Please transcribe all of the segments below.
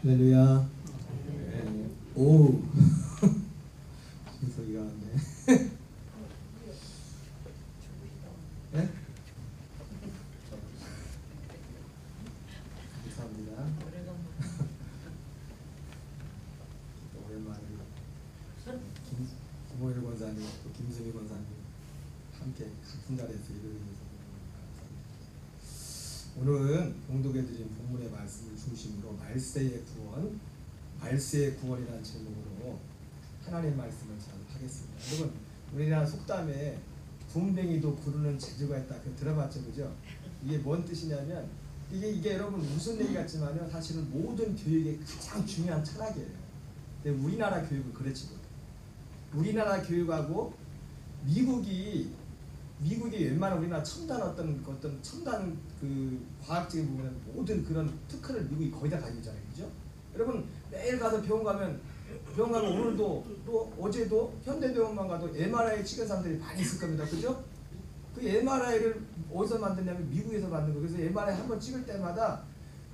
할렐루야. 오. 소리가 왔네. 네? 감사합니다. 오랜만에 김호일 권사님, 또 김수미 권사님 함께 같은 자리에서 이루어져 감사합니다. 오늘은 봉독해 드린 본문의 말씀을 중심으로 말세의 구원이라는 제목으로 하나님의 말씀을 전하겠습니다. 여러분, 우리나라 속담에 굼벵이도 구르는 재주가 있다. 그 들어봤죠, 그죠? 이게 뭔 뜻이냐면 이게 여러분 무슨 얘기 같지만요, 사실은 모든 교육의 가장 중요한 철학이에요. 근데 우리나라 교육은 그렇지 못해. 우리나라 교육하고 미국이 웬만한 우리나라 첨단 어떤 첨단 그 과학적인 부분은 모든 그런 특허를 미국이 거의 다 가지고 있잖아요, 그죠? 여러분 매일 가서 병원 가면 오늘도 또 어제도 현대병원만 가도 MRI 찍은 사람들이 많이 있을 겁니다, 그죠? 그 MRI를 어디서 만드냐면 미국에서 만든 거. 그래서 MRI 한번 찍을 때마다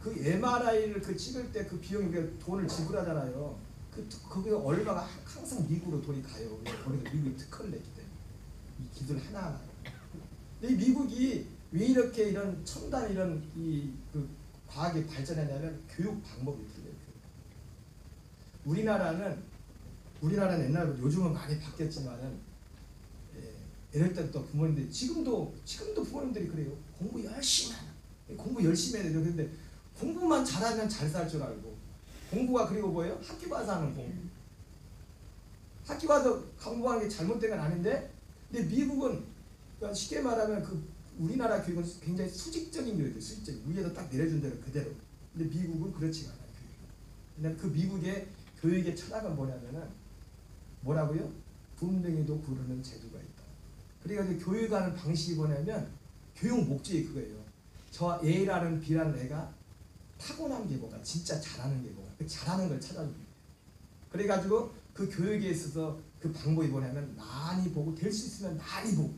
그 MRI를 찍을 때 그 비용이 우리가 돈을 지불하잖아요. 그게 얼마가 항상 미국으로 돈이 가요. 거기서 미국이 특허를 냈기 때문에 이 기술 하나하나. 이 미국이 왜 이렇게 이런 첨단 이런 그 과학이 발전했냐면 교육 방법이 틀려요. 우리나라는 옛날보다 요즘은 많이 바뀌었지만은 이럴 때부터 부모님들이 지금도 부모님들이 그래요. 공부 열심히 하는. 공부 열심히 해야 돼요. 근데 공부만 잘하면 잘 살 줄 알고, 공부가 그리고 뭐예요? 학교 가서 하는 공부. 학교 가서 공부하는 게 잘못된 건 아닌데, 근데 미국은 그러니까 쉽게 말하면 그 우리나라 교육은 굉장히 수직적인 교육이에요. 수직적. 위에서 딱 내려준 대로 그대로. 근데 미국은 그렇지가 않아요. 근데 그 미국의 교육의 철학은 뭐냐면은 뭐라고요? 굼벵이도 구르는 재주가 있다. 그러니까 교육하는 방식이 뭐냐면 교육 목적이 그거예요. 저 A라는 B라는 애가 타고난 게 뭐가, 진짜 잘하는 게 뭐가, 그 잘하는 걸 찾아줍니다. 그래가지고 그 교육에 있어서 그 방법이 뭐냐면 많이 보고, 될 수 있으면 많이 보고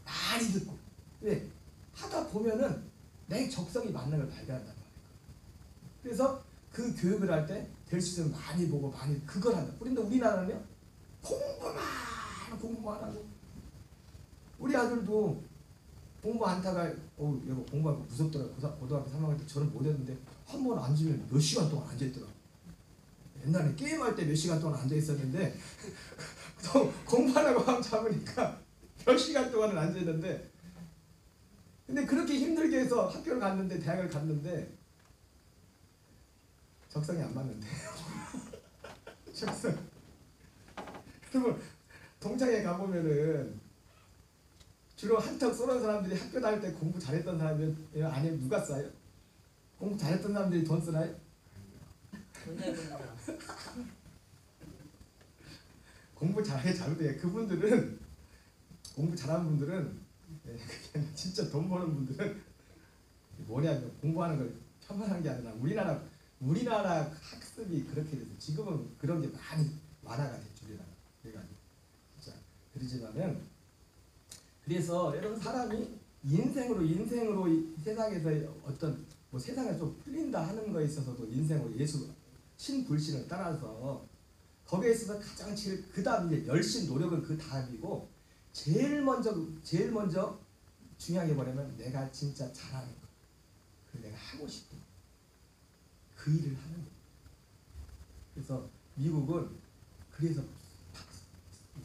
많이 듣고. 왜? 하다 보면은 내 적성이 맞는 걸 발견한단 말이에요. 그래서 그 교육을 할 때 될 수 있으면 많이 보고 많이 그걸 한다. 그런데 우리나라는요, 공부만 하고. 우리 아들도 공부 안 타가 여보 공부하고 무섭더라고. 고등학교 3학년 때 저는 못했는데 한 번 앉으면 몇 시간 동안 앉아있더라고. 옛날에 게임할 때 몇 시간 동안 앉아있었는데 또 공부하라고 하면 잡으니까 몇 시간 동안은 앉아있는데, 근데 그렇게 힘들게 해서 학교를 갔는데, 대학을 갔는데 적성이 안 맞는데 적성. 여러분 동창회 가보면은 주로 한턱 쏘는 사람들이 학교 다닐 때 공부 잘했던 사람이면 아니면 누가 쏴요? 공부 잘했던 사람들이 돈 쓰나요? 공부 잘해. 그분들은 공부 잘하는 분들은 진짜 돈 버는 분들은 뭐냐면 공부하는 걸 편안한 게 아니라 우리나라 학습이 그렇게 돼서 지금은 그런 게 많이 완화가 됐죠. 우리나라. 그래가지고 진짜 그러지만은, 그래서 여러분 사람이 인생으로 이 세상에서 어떤 뭐 세상에 좀 풀린다 하는 거에 있어서도 인생으로 예수 신불신을 따라서 거기에 있어서 가장 제일 그다음 이제 열심 노력은 그 다음이고, 제일 먼저 중요한 게 뭐냐면 내가 진짜 잘하는 거, 그 내가 하고 싶은 그 일을 하는 거. 그래서 미국은 그래서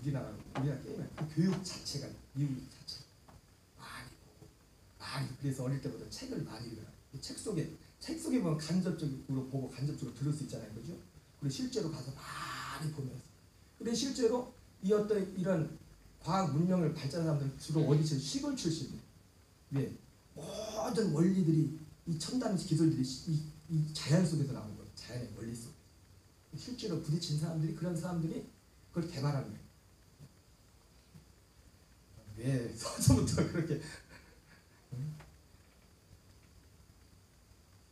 우리나라 게임은 그 교육 자체가 미국 자체 많이 보고 많이, 그래서 어릴 때부터 책을 많이 읽어요. 책 속에 보면 간접적으로 보고 간접적으로 들을 수 있잖아요, 그죠? 그리고 실제로 가서 많이 보면서. 근데 실제로 이런 과학 문명을 발전한 사람들은 주로 어디서 시골 출신이에요. 왜? 모든 원리들이 이 첨단 기술들이 이 자연 속에서 나온 거예요. 자연의 원리 속. 실제로 부딪힌 사람들이, 그런 사람들이 그걸 개발한 거예요. 왜 서서부터 그렇게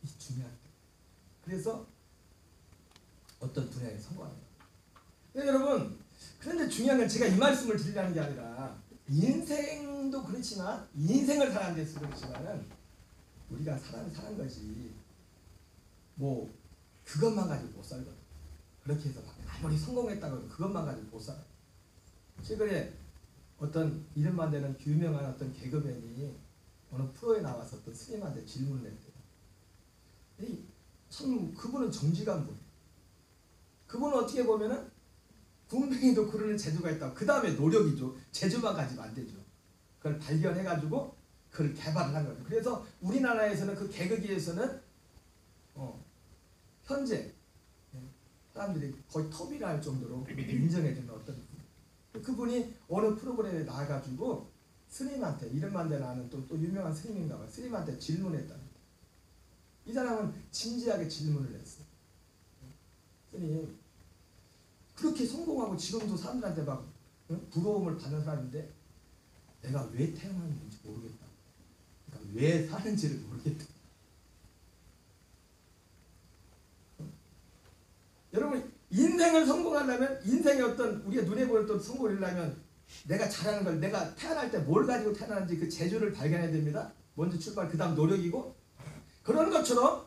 이 중요한. 그래서 어떤 분야에 성공하는 거예요. 근데 여러분, 그런데 중요한 건 제가 이 말씀을 드리려는 게 아니라, 인생도 그렇지만 인생을 살아가는 데서 그렇지만은 우리가 사람이 사는 것이 뭐 그것만 가지고 못 살거든. 그렇게 해서 막 아무리 성공했다고 해도 그것만 가지고 못 살아. 최근에 어떤 이름 안 되는 유명한 어떤 개그맨이 어느 프로에 나와서 또 스님한테 질문을 했대요. 참 그분은 정직한 분이에요. 그분은 어떻게 보면은 군뱅이도 그러는 재주가 있다고. 그 다음에 노력이죠. 재주만 가지면 안 되죠. 그걸 발견해가지고 그걸 개발을 한 거죠. 그래서 우리나라에서는 그 개그계에서는 현재 사람들이 거의 톱이라 할 정도로 인정해주는 어떤 분. 그분이 어느 프로그램에 나와가지고 스님한테 이름만 대는 아는 또 유명한 스님인가 봐요. 스님한테 질문했답니다. 이 사람은 진지하게 질문을 했어요. 스님, 그렇게 성공하고 지금도 사람들한테 막 부러움을 받는 사람인데 내가 왜 태어났는지 모르겠다. 그러니까 왜 사는지를 모르겠다. 여러분, 인생을 성공하려면, 인생의 어떤 우리가 눈에 보이는 어떤 성공을 이루려면 내가 잘하는 걸, 내가 태어날 때 뭘 가지고 태어났는지 그 재주를 발견해야 됩니다. 먼저 출발, 그 다음 노력이고. 그런 것처럼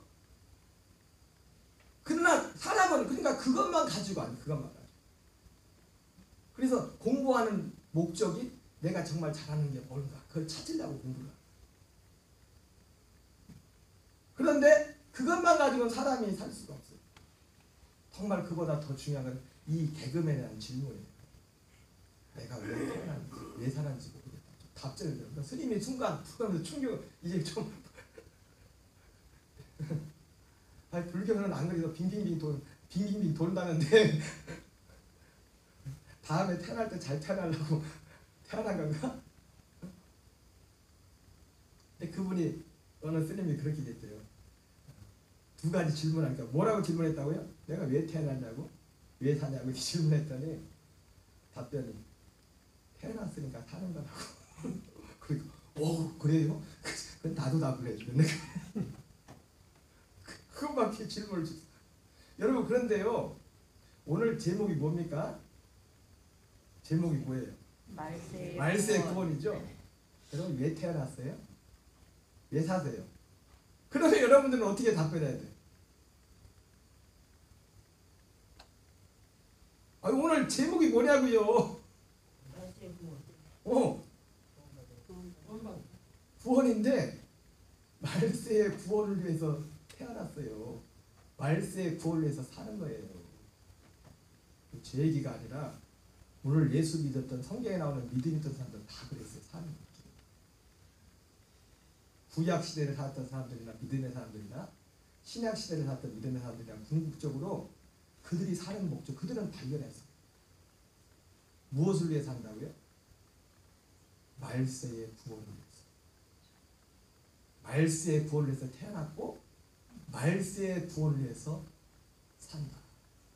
그러나 사람은 그러니까 그것만 가지고 안 돼. 그것만 가지고. 그래서 공부하는 목적이 내가 정말 잘하는 게 뭔가 그걸 찾으려고 공부를 하는. 그런데 그것만 가지고는 사람이 살 수가 없어요. 정말 그보다 더 중요한 건 이 개그맨에 대한 질문이에요. 내가 왜 태어났는지, 왜 살았는지 모르겠다. 답장을 들어요. 그러니까 스님이 순간 그러면서 충격, 이제 좀 아니 불교는 안 그래도 빙빙빙 돈다는데 다음에 태어날 때 잘 태어나려고 태어난 건가? 근데 그분이 어느 스님이 그렇게 됐대요. 두 가지 질문하니까 뭐라고 질문했다고요? 내가 왜 태어났냐고? 왜 사냐고 이렇게 질문했더니 답변이 태어났으니까 사는 거라고. 그리고 오 그래요? 그건 나도 답을 해주겠네. 그것밖에 질문을 주세요. 여러분 그런데요 오늘 제목이 뭡니까? 제목이 뭐예요? 말세 구원이죠. 여러분 왜 태어났어요? 왜 사세요? 그러면 여러분들은 어떻게 답변해야 돼? 오늘 제목이 뭐냐고요? 구원인데 말세의 구원을 위해서 태어났어요. 말세의 구원을 위해서 사는 거예요. 제 얘기가 아니라 오늘 예수 믿었던 성경에 나오는 믿음 있던 사람들 다 그랬어요. 사는 거예요. 구약 시대를 살았던 사람들이나 믿음의 사람들이나 신약 시대를 살았던 믿음의 사람들이나 궁극적으로 그들이 사는 목적, 그들은 발견했어요. 무엇을 위해 산다고요? 말세의 구원을 위해서. 말세의 구원을 위해서 태어났고 말세의 구원을 위해서 산다.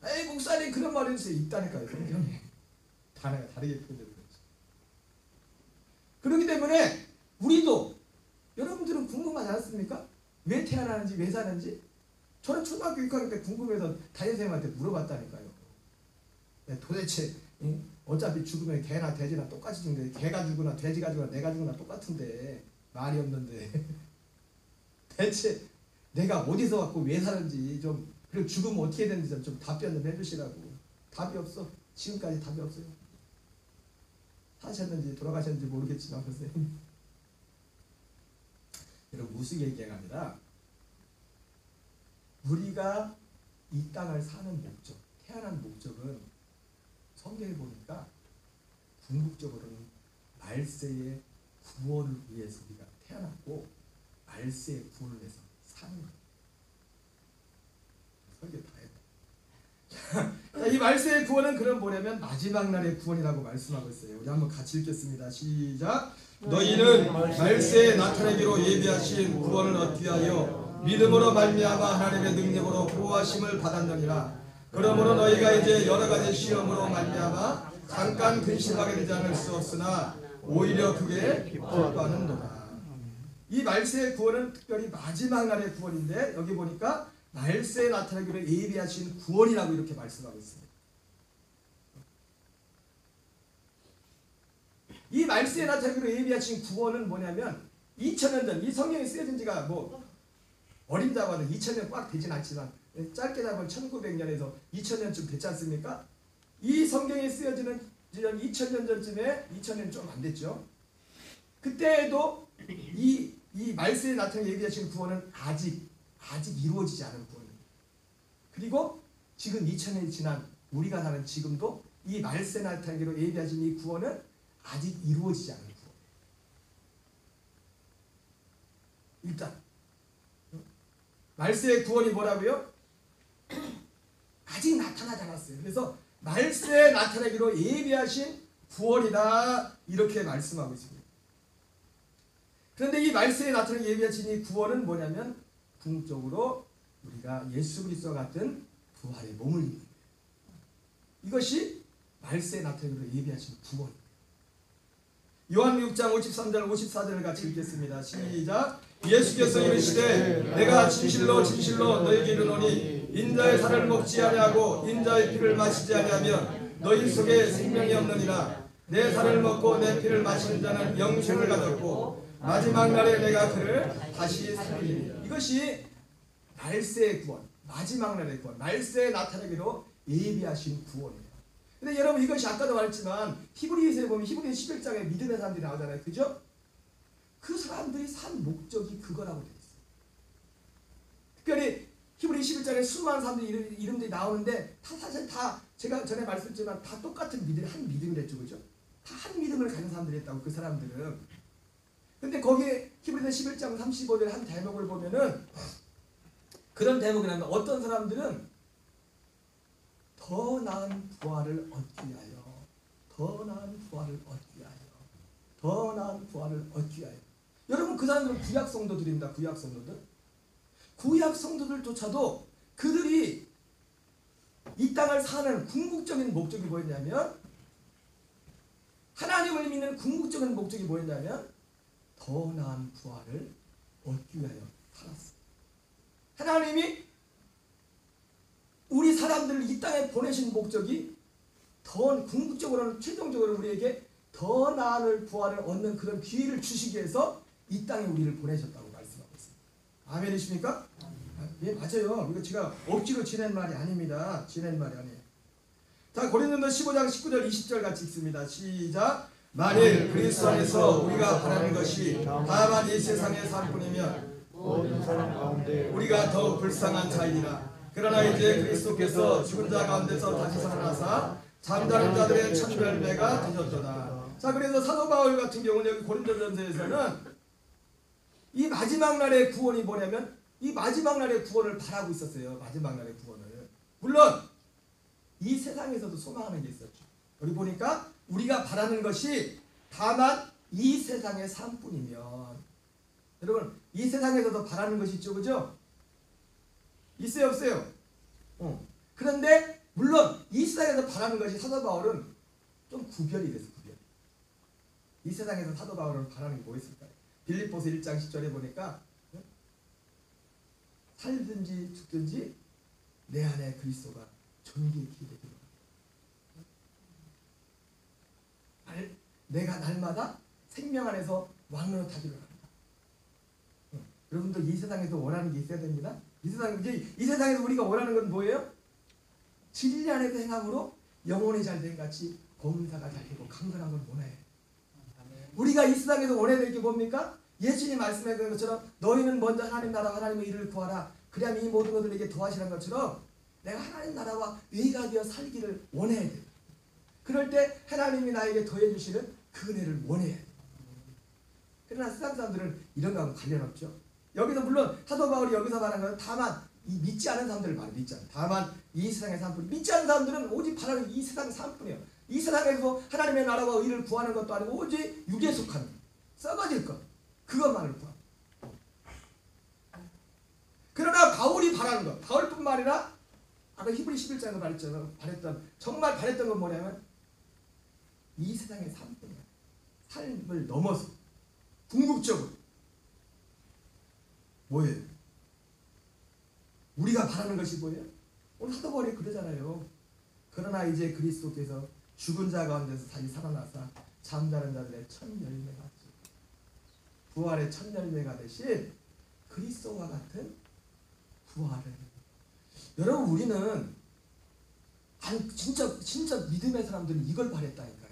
에이 목사님 그런 말이 있다니까요. 성경에. 단어가 다르게 표현되고 있죠. 그렇기 때문에 우리도 여러분들은 궁금하지 않습니까? 왜 태어나는지 왜 사는지? 저는 초등학교 6학년 때 궁금해서 담임선생님한테 물어봤다니까요. 도대체 어차피 죽으면 개나 돼지나 똑같이 죽는데 개가 죽으나 돼지가 죽으나 내가 죽으나 똑같은데 말이 없는데 대체 내가 어디서 왔고 왜 사는지 좀 그리고 죽으면 어떻게 되는지 좀 답변 좀 해주시라고. 답이 없어. 지금까지 답이 없어요. 사셨는지 돌아가셨는지 모르겠지만 선생님. 여러분 무슨 얘기가 아니라 우리가 이 땅을 사는 목적, 태어난 목적은 성경에 보니까 궁극적으로는 말세의 구원을 위해서 우리가 태어났고 말세의 구원을 위해서 사는 거예요. 설교 다 했다. 이 말세의 구원은 그럼 뭐냐면 마지막 날의 구원이라고 말씀하고 있어요. 우리 한번 같이 읽겠습니다. 시작. 너희는 말세에 나타내기로 예비하신 구원을 얻기 위하여 믿음으로 말미암아 하나님의 능력으로 보호하심을 받았느니라. 그러므로 너희가 이제 여러 가지 시험으로 말미암아 잠깐 근심하게 되지 않을 수 없으나 오히려 그게 기뻐하는도다. 이 말세의 구원은 특별히 마지막 날의 구원인데 여기 보니까 말세에 나타나기로 예비하신 구원이라고 이렇게 말씀하고 있습니다. 이 말세에 나타나기로 예비하신 구원은 뭐냐면 2000년 전 이 성경이 쓰여진 지가 뭐 어림잡아도 2000년 꽉 되진 않지만 짧게 잡으면 1900년에서 2000년쯤 됐지 않습니까? 이 성경이 쓰여지는 2000년 전쯤에 2000년 좀 안 됐죠. 그때에도 이 말세에 나타난 예비하신 구원은 아직 이루어지지 않은 구원입니다. 그리고 지금 2000년이 지난 우리가 사는 지금도 이 말세 나타나기로 예비하신 이 구원은 아직 이루어지지 않은 구원. 일단 말세의 구원이 뭐라고요? 아직 나타나지 않았어요. 그래서 말세에 나타나기로 예비하신 구원이다 이렇게 말씀하고 있습니다. 그런데 이 말세에 나타나기 예비하신 이 구원은 뭐냐면 궁극적으로 우리가 예수 그리스도와 같은 부활의 몸을 입는 거예요. 이것이 말세에 나타나기로 예비하신 구원입니다. 요한 6장 53절 54절을 같이 읽겠습니다. 시작. 예수께서 이르시되 내가 진실로 진실로 너희에게 이르노니 인자의 살을 먹지 아니하고 인자의 피를 마시지 아니하면 너희 속에 생명이 없느니라. 내 살을 먹고 내 피를 마시는 자는 영생을 가졌고 마지막 날에 내가 그를 다시 살리리라. 이것이 말세의 구원, 마지막 날의 구원, 말세에 나타나기로 예비하신 구원이에요. 근데 여러분 이것이 아까도 말했지만 히브리서에 보면 히브리서 11장에 믿음의 사람들이 나오잖아요. 그죠? 그 사람들이 산 목적이 그거라고 되어 있어요. 특별히 히브리 11장에 수많은 사람들이 이름들이 나오는데 사실 다 제가 전에 말씀드렸지만 다 똑같은 믿음, 한 믿음이랬죠. 그죠? 다 한 믿음을 가진 사람들이었다고 그 사람들은. 근데 거기에 히브리서 11장 35절 한 대목을 보면은 그런 대목이라면 어떤 사람들은 더 나은 부활을 얻기 위하여 더 나은 부활을 얻기 위하여 더 나은 부활을 얻기 위하여. 여러분 그 사람들은 구약 성도들입니다. 구약 성도들. 구약 성도들조차도 그들이 이 땅을 사는 궁극적인 목적이 뭐였냐면 하나님을 믿는 궁극적인 목적이 뭐였냐면 더 나은 부활을 얻기 위하여 살았어요. 하나님이 우리 사람들을 이 땅에 보내신 목적이 더 궁극적으로는 최종적으로 우리에게 더 나은 부활을 얻는 그런 기회를 주시기 위해서 이 땅에 우리를 보내셨다고 말씀하고 있습니다. 아멘이십니까? 예, 맞아요. 이거 제가 억지로 지낸 말이 아닙니다. 지낸 말이 아니에요. 자, 고린도서 15장 19절 20절 같이 읽습니다. 시작. 만일 그리스도 안에서 우리가 바라는 것이 다만 이 세상의 삶뿐이면 모든 사람 가운데 우리가 더욱 불쌍한 자이니라. 그러나 이제 그리스도께서 죽은 자 가운데서 다시 살아나사 잠자는 자들의 첫 열매가 되셨도다. 자, 그래서 사도 바울 같은 경우는 여기 고린도전서에서는 이 마지막 날의 구원이 뭐냐면 이 마지막 날의 구원을 바라고 있었어요. 마지막 날의 구원을. 물론 이 세상에서도 소망하는 게 있었죠. 여기 보니까 우리가 바라는 것이 다만 이 세상의 삶뿐이면, 여러분 이 세상에서도 바라는 것이 있죠. 그죠? 있어요 없어요? 그런데 물론 이 세상에서 바라는 것이 사도 바울은 좀 구별이 됐어. 구별. 이 세상에서 사도 바울은 바라는 게 뭐 있을까요? 빌립보서 1장 10절에 보니까 살든지 죽든지 내 안에 그리스도가 존귀의 기대기로 내가 날마다 생명 안에서 왕으로 타기를 합니다. 여러분들 이 세상에서 원하는 게 있어야 됩니다. 이 세상에서 우리가 원하는 건 뭐예요? 진리 안에서 행함으로 영혼이 잘된 같이 범사가 잘 되고 강건한 걸 원해요. 우리가 이 세상에서 원해야 될 게 뭡니까? 예수님 말씀하신 것처럼 너희는 먼저 하나님 나라와 하나님의 일을 구하라. 그래야만 이 모든 것들에게 도와주는 것처럼 내가 하나님 나라와 의가 되어 살기를 원해야 돼요. 그럴 때 하나님이 나에게 더해주시는 그 은혜를 원해야 돼요. 그러나 세상 사람들은 이런 거하고 관련 없죠. 여기서 물론 사도 바울이 여기서 말하는 것은 다만 이 믿지 않은 사람들을 말해요. 믿지 않은. 다만 이 세상의 삶뿐. 믿지 않은 사람들은 오직 바라는 이 세상의 삶뿐이에요. 이 세상에서 하나님의 나라와 의를 구하는 것도 아니고 오직 육에 속하는 것, 썩어질 것, 그것만을 구합니다. 그러나 바울이 바라는 것, 바울뿐만 아니라 아까 히브리 11장에서 바랬던 정말 바랬던 건 뭐냐면 이 세상의 삶뿐이야. 삶을 넘어서 궁극적으로 뭐예요? 우리가 바라는 것이 뭐예요? 오늘 사도 바울이 그러잖아요. 그러나 이제 그리스도께서 죽은 자 가운데서 다시 살아나사 잠자는 자들의 첫 열매가 부활의 첫 열매가 되신 그리스도와 같은 부활을 여러분 우리는 아니 진짜 믿음의 사람들은 이걸 바랬다니까요.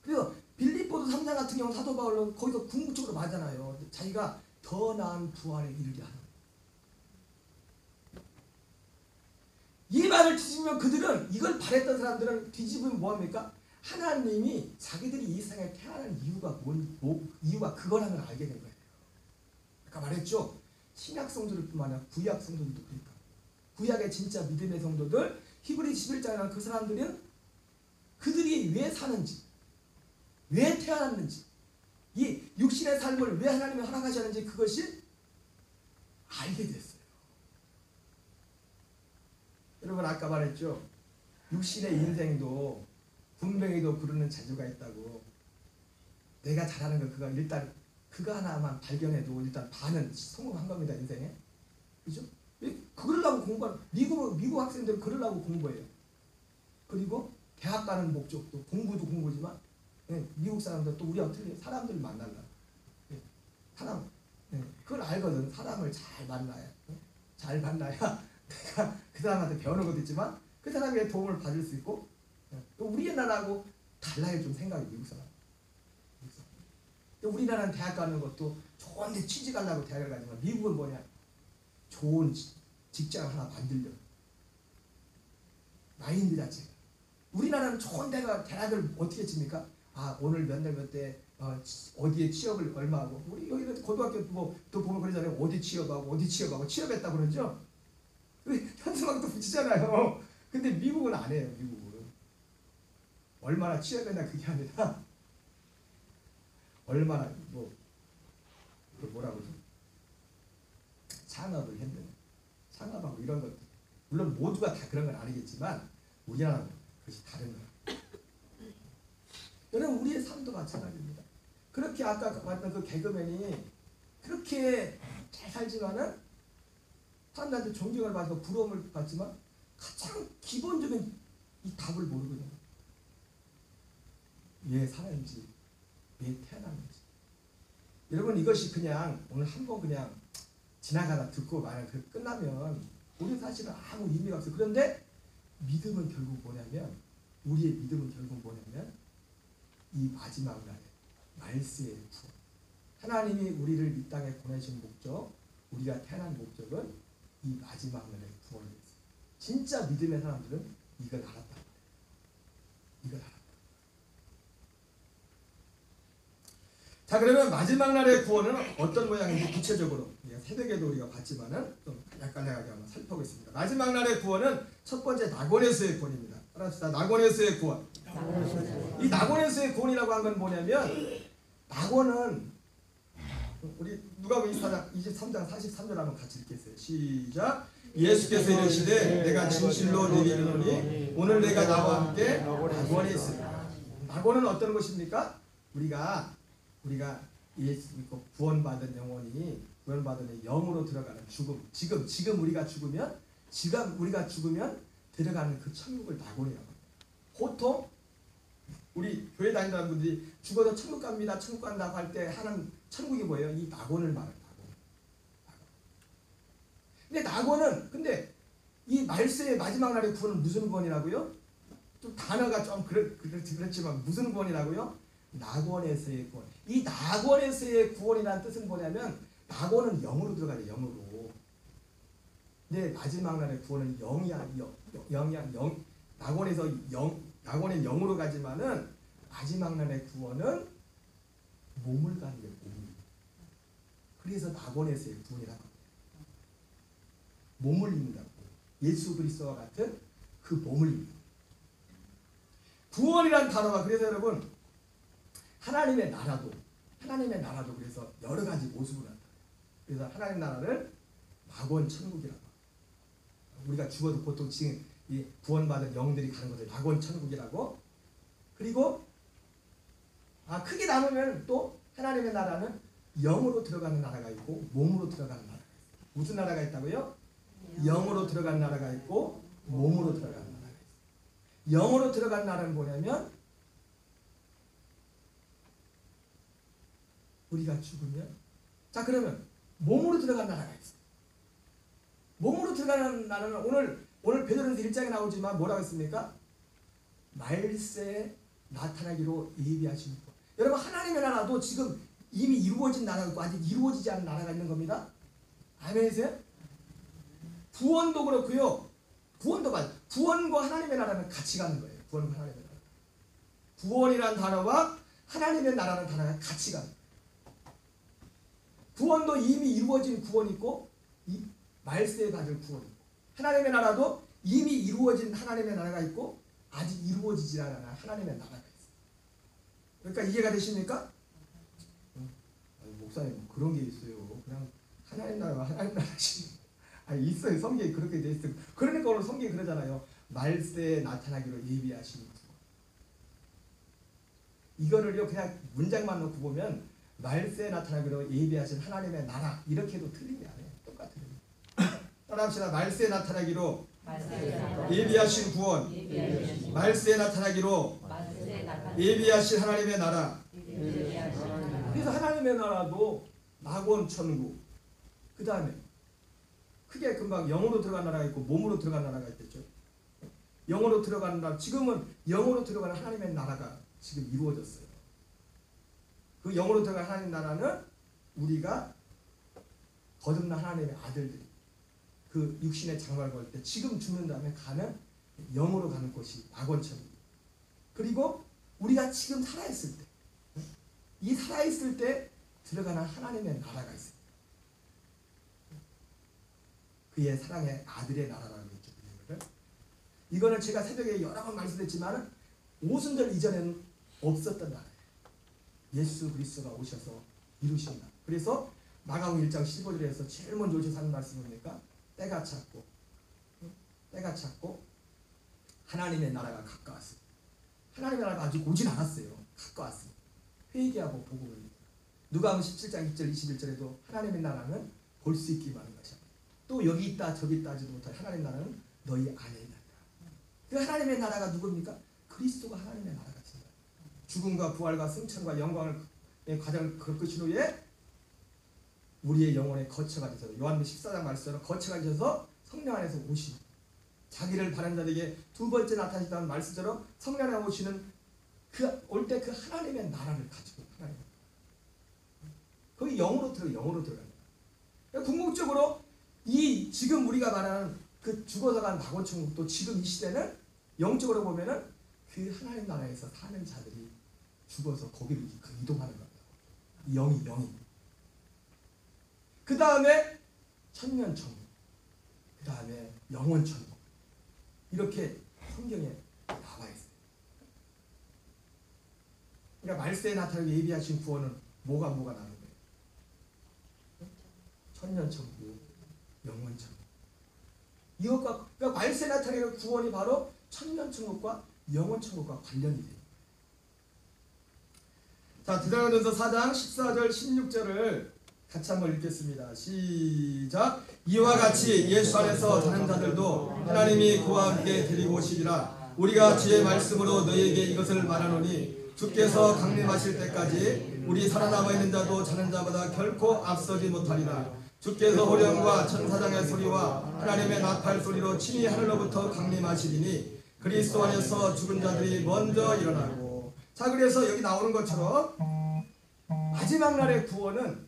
그래서 빌립보도 3장 같은 경우 사도 바울은 거기서 궁극적으로 말하잖아요. 자기가 더 나은 부활에 이르게 하는. 이 말을 뒤집으면 그들은 이걸 바랬던 사람들은 뒤집으면 뭐합니까? 하나님이 자기들이 이 세상에 태어난 이유가 그거라는 걸 알게 된 거예요. 아까 말했죠. 신약 성도들뿐만 아니라 구약 성도들도 그러니까. 구약의 진짜 믿음의 성도들 히브리 11장에는 그 사람들은 그들이 왜 사는지 왜 태어났는지 이 육신의 삶을 왜 하나님이 허락하셨는지 그것이 알게 됐어요. 여러분 아까 말했죠. 육신의 인생도 분명히도 부르는 재주가 있다고. 내가 잘하는 거 그거 일단 그거 하나만 발견해도 일단 반은 성공한 겁니다. 인생에. 그죠? 그러려고 공부하는 미국 학생들은 그러려고 공부해요. 그리고 대학 가는 목적도 공부도 공부지만 미국 사람들 또 우리하고 틀려요. 사람들 만나려고. 사람 그걸 알거든. 사람을 잘 만나야 잘 만나야 내가 그 사람한테 배우는 것도 있지만 그 사람의 도움을 받을 수 있고 또 우리나라하고 달라요. 좀 생각이 미국 사람. 우리나라는 대학 가는 것도 좋은 데 취직하려고 대학을 가지만 미국은 뭐냐? 좋은 직장 하나 만들려. 마인드 자체가. 우리나라는 좋은 데가 대학을 어떻게 칩니까? 아 오늘 몇 날 몇 대 어디에 취업을 얼마하고 우리 여기는 고등학교 뭐또 보면 그러잖아요. 어디 취업하고 취업했다고 그러죠. 현수막도 붙이잖아요. 근데 미국은 안 해요. 미국은 얼마나 취업했나 그게 아니라 얼마나 뭐라고 그러죠? 창업을 했느냐. 창업하고 이런 것들. 물론 모두가 다 그런 건 아니겠지만 우리나라는 그것이 다른 거야. 여러분 우리의 삶도 마찬가지입니다. 그렇게 아까 봤던 그 개그맨이 그렇게 잘 살지만은 사람들한테 존경을 받고 부러움을 받지만 가장 기본적인 이 답을 모르거든요. 왜 살았는지 왜 태어났는지. 여러분 이것이 그냥 오늘 한번 그냥 지나가다 듣고 만약 끝나면 우리 사실은 아무 의미가 없어요. 그런데 믿음은 결국 뭐냐면 우리의 믿음은 결국 뭐냐면 이 마지막 날에 말세의 구원. 하나님이 우리를 이 땅에 보내신 목적, 우리가 태어난 목적은 이 마지막 날에 구원을 했어요. 진짜 믿음의 사람들은 이걸 알았단 말이에요. 이걸 알았다. 자 그러면 마지막 날의 구원은 어떤 모양인지 구체적으로 새벽에도 우리가 봤지만은 좀 약간하게 한번 살펴보겠습니다. 마지막 날의 구원은 첫 번째 낙원에서의 구원입니다. 알았습니다. 낙원에서의 구원. 이 낙원에서의 구원이라고 한 건 뭐냐면 낙원은 우리 누가복음 23장 43절 한번 같이 읽겠어요. 시작. 예수께서 이르시되 내가 진실로 네게 이르노니 오늘 내가 나와 함께 낙원에 있으리라. 낙원은 어떤 것입니까? 우리가 예수 믿고 구원받은 영혼이 구원받은 영으로 들어가는 죽음. 지금 우리가 죽으면 들어가는 그 천국을 낙원이라고 합니다. 보통 우리 교회 다니는 분들이 죽어서 천국 갑니다. 천국 간다고 할 때 하는 천국이 뭐예요? 이 낙원을 말해요. 낙원. 근데 이 말세의 마지막 날의 구원은 무슨 구원이라고요? 좀 단어가 좀 그렇지만 무슨 구원이라고요? 낙원에서의 구원. 이 낙원에서의 구원이라는 뜻은 뭐냐면 낙원은 영으로 들어가요. 영으로. 근데 마지막 날의 구원은 영이야. 낙원에서 낙원은 영으로 가지만은 마지막 날의 구원은 몸을 가는 게 몸. 그래서 낙원에서의 구원이라고 합니다. 몸을 입는다고. 예수 그리스도와 같은 그 몸을 입는. 구원이란 단어가 그래서 여러분 하나님의 나라도 그래서 여러 가지 모습으로 나타나요. 그래서 하나님 나라를 낙원 천국이라고 합니다. 우리가 죽어도 보통 지금 이 구원받은 영들이 가는 것을 낙원 천국이라고. 그리고 크게 나누면 또 하나님의 나라는 영으로 들어가는 나라가 있고 몸으로 들어가는 나라가 있어요. 무슨 나라가 있다고요? 영으로 들어가는 나라가 있고 몸으로 들어가는 나라가 있어요. 영으로 들어가는 나라는 뭐냐면 우리가 죽으면 그러면 몸으로 들어가는 나라가 있어요. 몸으로 들어가는 나라는 오늘 베드로전서 1장에 나오지만 뭐라고 했습니까? 말세에 나타나기로 예비하신 것. 여러분 하나님의 나라도 지금 이미 이루어진 나라가 있고 아직 이루어지지 않은 나라가 있는 겁니다. 아멘이세요? 구원도 그렇고요. 구원과 하나님의 나라는 같이 가는 거예요. 구원과 하나님의 나라. 구원이라는 단어와 하나님의 나라는 단어가 같이 가는 거예요. 구원도 이미 이루어진 구원이 있고 말세에 받을 구원이 있고 하나님의 나라도 이미 이루어진 하나님의 나라가 있고 아직 이루어지지 않은 하나님의 나라가 있어요. 그러니까 이해가 되십니까? 목사님 뭐 그런 게 있어요. 그냥 하나님 나라가 하나님 나라시 있어요. 성경에 그렇게 돼 있어요. 그러니까 오늘 성경이 그러잖아요. 말세에 나타나기로 예비하신 구원. 이거를요 그냥 문장만 놓고 보면 말세에 나타나기로 예비하신 하나님의 나라 이렇게 해도 틀림이 아니에요. 똑같아요. 따라합시다. 말세에 나타나기로 예비하신 구원. 말세에 나타나기로 예비하신 하나님의 나라. 그래서 하나님의 나라도 낙원 천국. 그 다음에 크게 금방 영으로 들어간 나라가 있고 몸으로 들어간 나라가 있겠죠. 영으로 들어가는 나라. 지금은 영으로 들어가는 하나님의 나라가 지금 이루어졌어요. 그 영으로 들어간 하나님 나라는 우리가 거듭난 하나님의 아들들이 그 육신의 장막을 걸 때 지금 죽는 다음에 가는 영으로 가는 곳이 낙원천국. 그리고 우리가 지금 살아있을 때 이 살아있을 때 들어가는 하나님의 나라가 있습니다. 그의 사랑의 아들의 나라라는 거죠. 이거는 제가 새벽에 여러 번 말씀드렸지만 오순절 이전에는 없었던 나라예요. 예수 그리스도가 오셔서 이루신다. 그래서 마가복음 1장 15절에서 제일 먼저 오셔서 하는 말씀이 뭡니까? 때가 찼고 하나님의 나라가 가까웠습니다. 하나님의 나라가 아직 오진 않았어요. 가까웠습니다. 회개하고 복음을 믿고 누가복음 17장 2절 21절에도 하나님의 나라는 볼 수 있기만 하는 것이야. 또 여기 있다 저기 있다 하지도 못할 하나님의 나라는 너희 안에 있다. 그 하나님의 나라가 누굽니까? 그리스도가 하나님의 나라가 있습니다. 죽음과 부활과 승천과 영광을 과정을 겪으신 후에 우리의 영혼에 거처가 되셔서 요한복음 14장 말씀처럼 거처가 되셔서 성령 안에서 오시는 자기를 바른 자들에게 두 번째 나타나셨다는 말씀처럼 성령 안에 오시는 올 때 그 하나님의 나라를 가지고 하나님 거기 영으로 들어갑니다. 궁극적으로 이 지금 우리가 말하는 그 죽어서 간 낙원천국도 지금 이 시대는 영적으로 보면은 그 하나님 나라에서 사는 자들이 죽어서 거기로 이동하는 겁니다. 영이. 그 다음에 천년천국, 그 다음에 영원천국 이렇게 성경에 나와 있어요. 그러니까 말세에 나타나게 예비하신 구원은 뭐가 나는 거예요? 천년천국, 영원천국. 이것과 그러니까 말세에 나타나는 구원이 바로 천년천국과 영원천국과 관련이 돼요. 자, 디도서전서 4장 14절 16절을 같이 한번 읽겠습니다. 시작. 이와 같이 예수 안에서 사는 자들도 하나님이 그와 함께 데리고 오시리라. 우리가 주의 말씀으로 너희에게 이것을 말하노니 주께서 강림하실 때까지 우리 살아남아 있는 자도 자는 자보다 결코 앞서지 못하리라. 주께서 호령과 천사장의 소리와 하나님의 나팔 소리로 친히 하늘로부터 강림하시리니 그리스도 안에서 죽은 자들이 먼저 일어나고. 자, 그래서 여기 나오는 것처럼 마지막 날의 구원은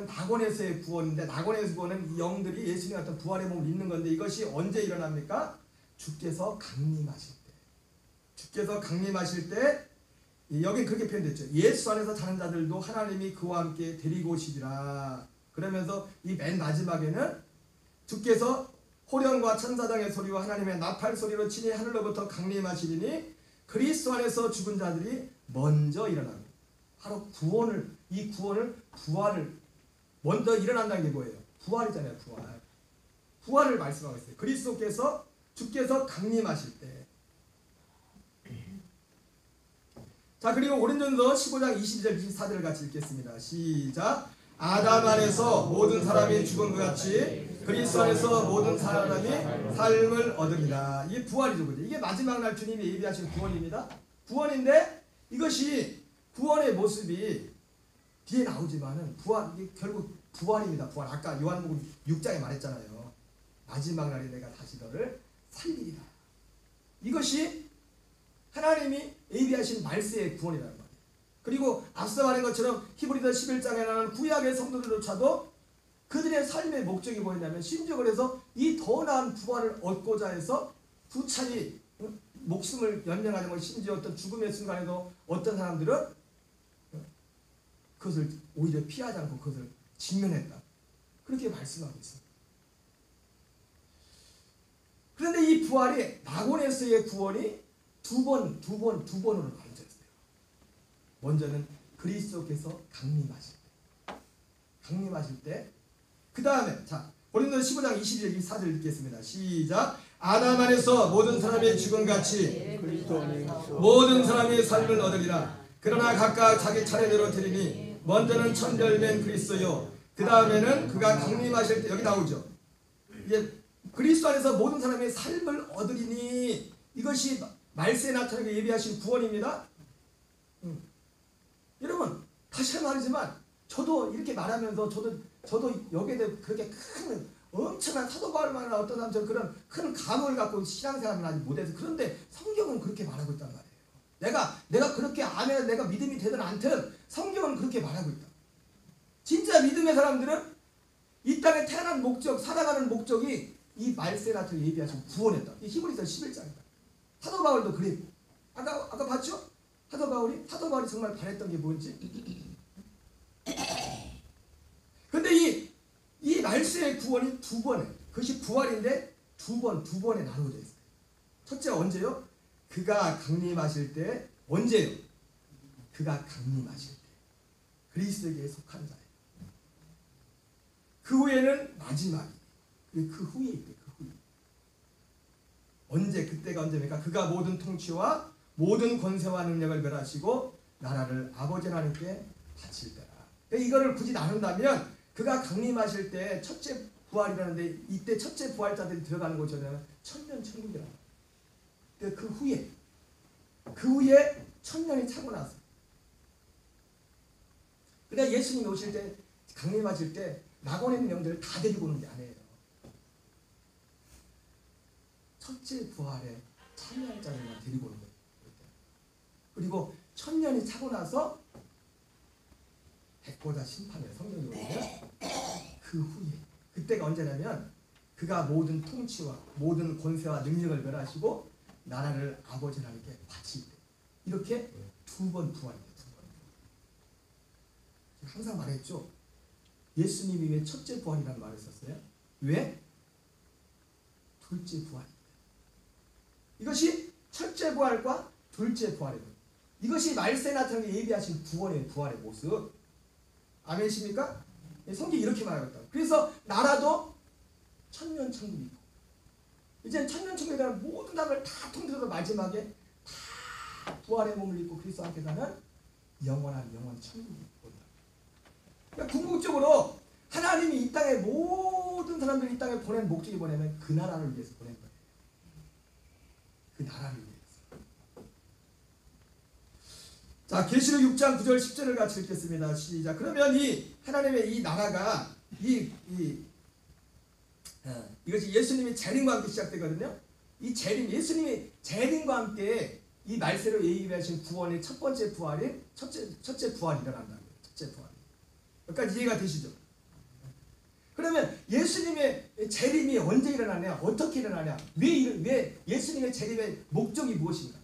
낙원에서의 구원인데, 낙원에서의 구원은 영들이 예수님 같은 부활의 몸을 입는 건데, 이것이 언제 일어납니까? 주께서 강림하실 때 여기 그렇게 표현됐죠. 예수 안에서 자는 자들도 하나님이 그와 함께 데리고 오시리라. 그러면서 이 맨 마지막에는 주께서 호령과 천사장의 소리와 하나님의 나팔 소리로 친히 하늘로부터 강림하시리니 그리스도 안에서 죽은 자들이 먼저 일어나고. 바로 부활을 먼저 일어난다는 게 뭐예요? 부활이잖아요. 부활을 말씀하고 있어요. 주께서 강림하실 때. 자, 그리고 고린도전서 15장 22절 24절을 같이 읽겠습니다. 시작. 아담 안에서 모든 사람이 죽은 것 같이 그리스도 안에서 모든 사람이 삶을 얻으리라. 이게 부활이죠. 그죠? 이게 마지막 날 주님이 예비하신 구원입니다. 구원인데 이것이 구원의 모습이 뒤에 나오지만은 이게 결국 부활입니다. 부활. 아까 요한복음 6장에 말했잖아요. 마지막 날에 내가 다시 너를 살리리라. 이것이 하나님이 예비하신 말세의 구원이라는 거예요. 그리고 앞서 말한 것처럼 히브리서 11장에 나오는 구약의 성도들조차도 그들의 삶의 목적이 뭐였냐면 심지어 그래서 이 더 나은 부활을 얻고자 해서 두 차례 목숨을 연명하는 것, 심지어 어떤 죽음의 순간에도 어떤 사람들은 그것을 오히려 피하지 않고 그것을 직면했다. 그렇게 말씀하고 있습니다. 그런데 이 부활이 낙원에서의 구원이 두 번으로 나눠져 있어요. 먼저는 그리스도께서 강림하실 때, 그 다음에 자 고린도서 15장 22절 24절 읽겠습니다. 시작. 아담 안에서 모든 사람이 죽음같이 그리스도 안에서 모든 사람이 삶을 얻으리라. 그러나 각각 자기 차례대로 되리니 먼저는 천별된 그리스도요, 그 다음에는 그가 강림하실 때, 여기 나오죠. 이제 그리스도 안에서 모든 사람이 삶을 얻으리니, 이것이 말세에 나타나게 예비하신 구원입니다. 여러분 다시 말하지만 저도 이렇게 말하면서 저도 여기에 대해 그렇게 큰 엄청난 사도 바울만한 어떤 사람처럼 그런 큰 감을 갖고 신앙생활을 아직 못해서, 그런데 성경은 그렇게 말하고 있단 말이에요. 내가 그렇게 아멘, 내가 믿음이 되든 않든 성경은 그렇게 말하고 있다. 진짜 믿음의 사람들은 이 땅에 태어난 목적, 살아가는 목적이 이 말세에 나타나게 예비하신 구원이었다. 이 히브리서 11장이다. 사도 바울도 그랬고, 아까 봤죠? 사도 바울이 정말 바랬던 게 뭔지. 근데 이 말세의 구원이 두 번에, 그것이 부활인데 두 번에 나누어져 있어요. 첫째 언제요? 그가 강림하실 때. 언제요? 그가 강림하실 때. 그리스도에게 속한 자예요. 그 후에는 마지막이에요. 그 후에 있대. 그 후에. 언제? 그때가 언제입니까? 그가 모든 통치와 모든 권세와 능력을 멸하시고 나라를 아버지 하나님께 바칠 때라. 그러니까 이거를 굳이 나눈다면 그가 강림하실 때 첫째 부활이라는데, 이때 첫째 부활자들이 들어가는 곳이잖아요. 천년천국이라는 거예요. 그 후에 천년이 차고 나서, 그러니까 예수님이 오실 때, 강림하실 때 낙원에 있는 영들을 다 데리고 오는 게 아니에요. 첫째 부활에 천년자들만 데리고 오는 거예요. 그리고 천년이 차고 나서 백보다 심판을 성경으로 보면 그 후에, 그때가 언제냐면 그가 모든 통치와 모든 권세와 능력을 멸하시고 나라를 아버지 하나님께 바칠 때, 이렇게 두 번 부활입니다. 두 번. 항상 말했죠. 예수님이 왜 첫째 부활이라는 말을 썼어요? 왜? 둘째 부활입니다. 이것이 첫째 부활과 둘째 부활입니다. 이것이 말세에 나타나게 예비하신 구원의 부활의 모습. 아멘이십니까? 성경이 이렇게 말하고 있다. 그래서 나라도 천년천국이고, 이제 천년천국이라는 모든 땅을 다 통틀어서 마지막에 다 부활의 몸을 입고 그리스도와 함께 사는 영원한 천국이 온다. 그러니까 궁극적으로 하나님이 이 땅에 모든 사람들을 이 땅에 보낸 목적이 뭐냐면 그 나라를 위해서 보낸 거예요. 그 나라를 위해서. 자, 계시록 6장 9절 10절을 같이 읽겠습니다. 시작. 그러면 이 하나님의 이 나라가 이것이 예수님이 재림과 함께 시작되거든요. 이 재림, 예수님이 재림과 함께 이 말세로 예비하신 구원의 첫 번째 부활인 첫째 부활이 일어난다는 거예요. 첫째 부활. 여기까지 이해가 되시죠? 그러면 예수님의 재림이 언제 일어나냐? 어떻게 일어나냐? 왜 예수님의 재림의 목적이 무엇인가?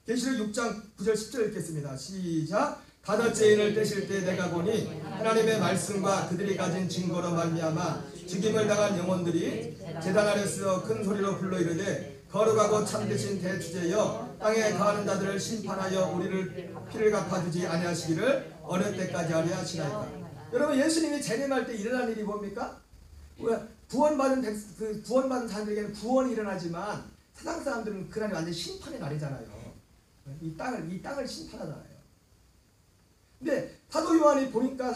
계시록 6장 9절 10절 읽겠습니다. 시작. 다섯째 인을 떼실 때 내가 보니 하나님의 말씀과 그들이 가진 증거로 말미암아 죽임을 당한 영혼들이 제단 아래서 큰 소리로 불러 이르되 거룩하고 참되신 대주제여 땅에 거하는 자들을 심판하여 우리를 피를 갚아주지 아니하시기를 어느 때까지 하려 하시나이까. 여러분, 예수님이 재림할 때 일어난 일이 뭡니까? 구원받은 자들에게는 구원이 일어나지만 세상 사람들은 그날이 완전 심판의 날이잖아요. 이 땅을 심판하잖아요. 근데 사도 요한이 보니까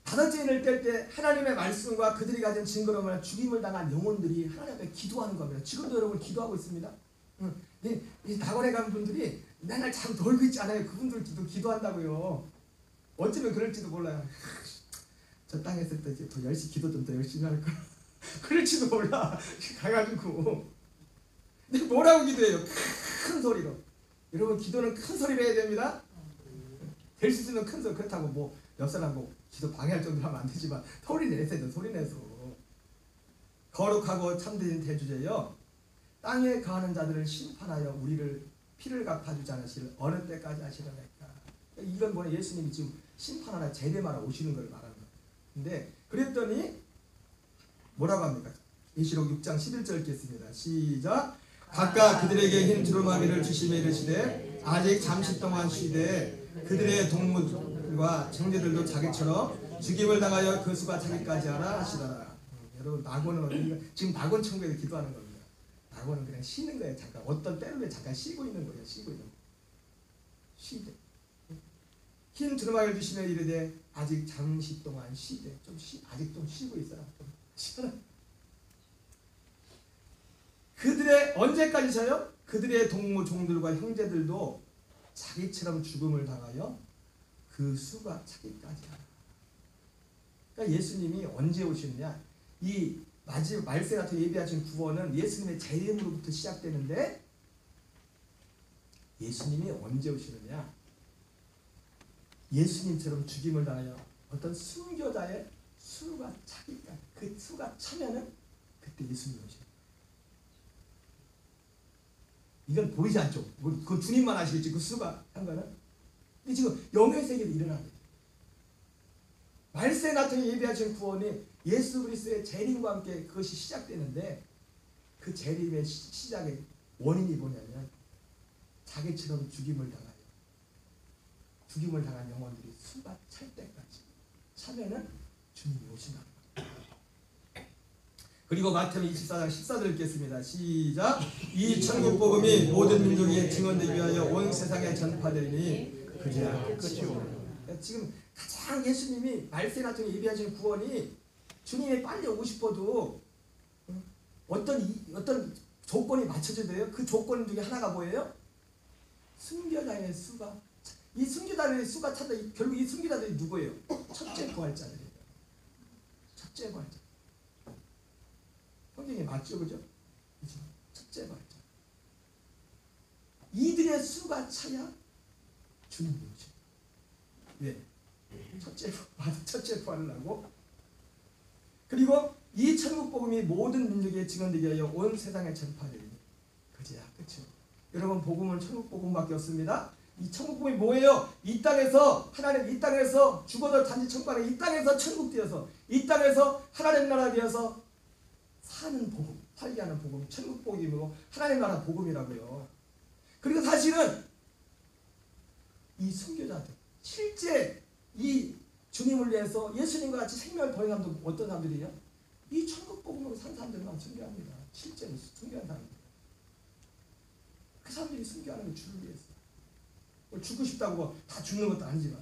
다섯째 인을 뗄 때 하나님의 말씀과 그들이 가진 증거로 말하는 죽임을 당한 영혼들이 하나님 앞에 기도하는 겁니다. 지금도 여러분 기도하고 있습니다. 이 낙원에 간 분들이 맨날 참 놀고 있지 않아요. 그분들도 기도한다고요. 어쩌면 그럴지도 몰라요. 저 땅에 있을 때 이제 더 열심히 기도 좀 더 열심히 할 거야. 그럴지도 몰라. 가가지고 근데 뭐라고 기도해요? 큰 소리로. 여러분 기도는 큰 소리로 해야 됩니다. 될 수 있는 큰 소리. 그렇다고 뭐 옆 사람 뭐 기도 방해할 정도로 하면 안 되지만 소리 내세요. 소리 내서. 거룩하고 참된 대주제여 땅에 거하는 자들을 심판하여 우리를 피를 갚아주지 않으실 어느 때까지 하시려니까. 이건 뭐냐, 예수님이 지금 심판하나 재림하러 오시는 걸 말하는 거예요. 근데 그랬더니 뭐라고 합니까? 계시록 6장 11절 읽겠습니다. 시작. 각각 그들에게 흰 두루마기를 주시며 이르시되 아직 잠시 동안 쉬되 그들의 동무들과 형제들도 자기처럼 죽임을 당하여 그 수가 차기까지 하라 하시더라. 여러분 낙원은 지금 낙원 천국에서 기도하는 겁니다. 낙원은 그냥 쉬는 거예요. 잠깐 어떤 때로는 잠깐 쉬고 있는 거예요. 쉬고 있는 거. 쉬되 흰 두루마기를 주시며 이르되 아직 잠시 동안 쉬되 아직 좀 쉬고 있어라. 좀 쉬어라. 그들의 언제까지 쉬어요? 그들의 동무 종들과 형제들도 자기처럼 죽음을 당하여 그 수가 차기까지 하라. 그러니까 예수님이 언제 오시느냐? 이 말세 같은 예비하신 구원은 예수님의 재림으로부터 시작되는데 예수님이 언제 오시느냐? 예수님처럼 죽임을 당하여 어떤 순교자의 수가 차기까지, 그 수가 차면은 그때 예수님이 오셔요. 이건 보이지 않죠? 그 주님만 아시겠지, 그 수가 한 거는. 근데 지금 영의 세계도 일어나는 거예요. 말세 같은 예비하신 구원이 예수 그리스도의 재림과 함께 그것이 시작되는데 그 재림의 시작의 원인이 뭐냐면 자기처럼 죽임을 당한 영혼들이 수가 찰 때까지 차면은 주님이 오신다. 그리고 마태복음 24장 14절 읽겠습니다. 시작. 이 천국 복음이 모든 민족에 증언되기 위하여 온 세상에 전파되리니 그제야 끝이 오리라. 지금 가장 예수님이 말세 같은 예비하신 구원이 주님이 빨리 오고 싶어도 어떤 조건이 맞춰져야 돼요. 그 조건 중에 하나가 뭐예요? 순교자의 수가, 이 순교자의 수가 찾다. 결국 이 순교자들이 누구예요? 첫째 부활자들이에요. 첫째 부활자. 성경이 맞죠, 그죠? 그죠? 첫째 부활자. 이들의 수가 차야 주님이 오죠. 왜? 첫째 부활을 하고, 그리고 이 천국 복음이 모든 민족에 증언되게 하여 온 세상에 전파되리니 그제야 끝이요. 여러분 복음은 천국 복음밖에 없습니다. 이 천국 복음이 뭐예요? 이 땅에서 하나님, 이 땅에서 죽어도 단지 천국에, 이 땅에서 천국 되어서, 이 땅에서 하나님 나라 되어서 사는 복음, 살게 하는 복음, 천국 복음이고 하나님 나라 복음이라고요. 그리고 사실은 이 순교자들, 실제 이 주님을 위해서 예수님과 같이 생명을 버린 사람도 어떤 사람들이요? 이 천국 복음으로 산 사람들만 순교합니다. 실제로 순교한 사람들. 그 사람들이 순교하는 게 주를 위해서. 죽고 싶다고 다 죽는 것도 아니지만.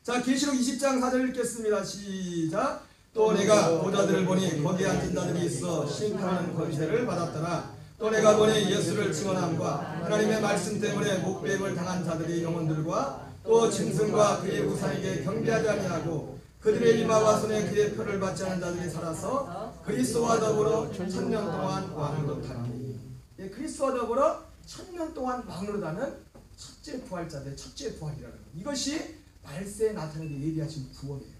자, 계시록 20장 4절 읽겠습니다. 시작. 또 내가 보좌들을 보니 거기에 앉은 자들이 있어 심판하는 권세를 받았더라. 또 내가 보니 예수를 증언함과 하나님의 말씀 때문에 목배임을 당한 자들이 영혼들과 또 짐승과 그의 우상에게 경배하지 아니하고 그들의 이마와 손에 그의 표를 받지 않은 자들이 살아서 그리스도와 더불어 1000년 동안 왕으로 타니. 예, 그리스도와 더불어 1000년 동안 왕으로 타는 첫째 부활자들, 첫째 부활이라는 것. 이것이 말세에 나타나게 예비하신 구원이에요.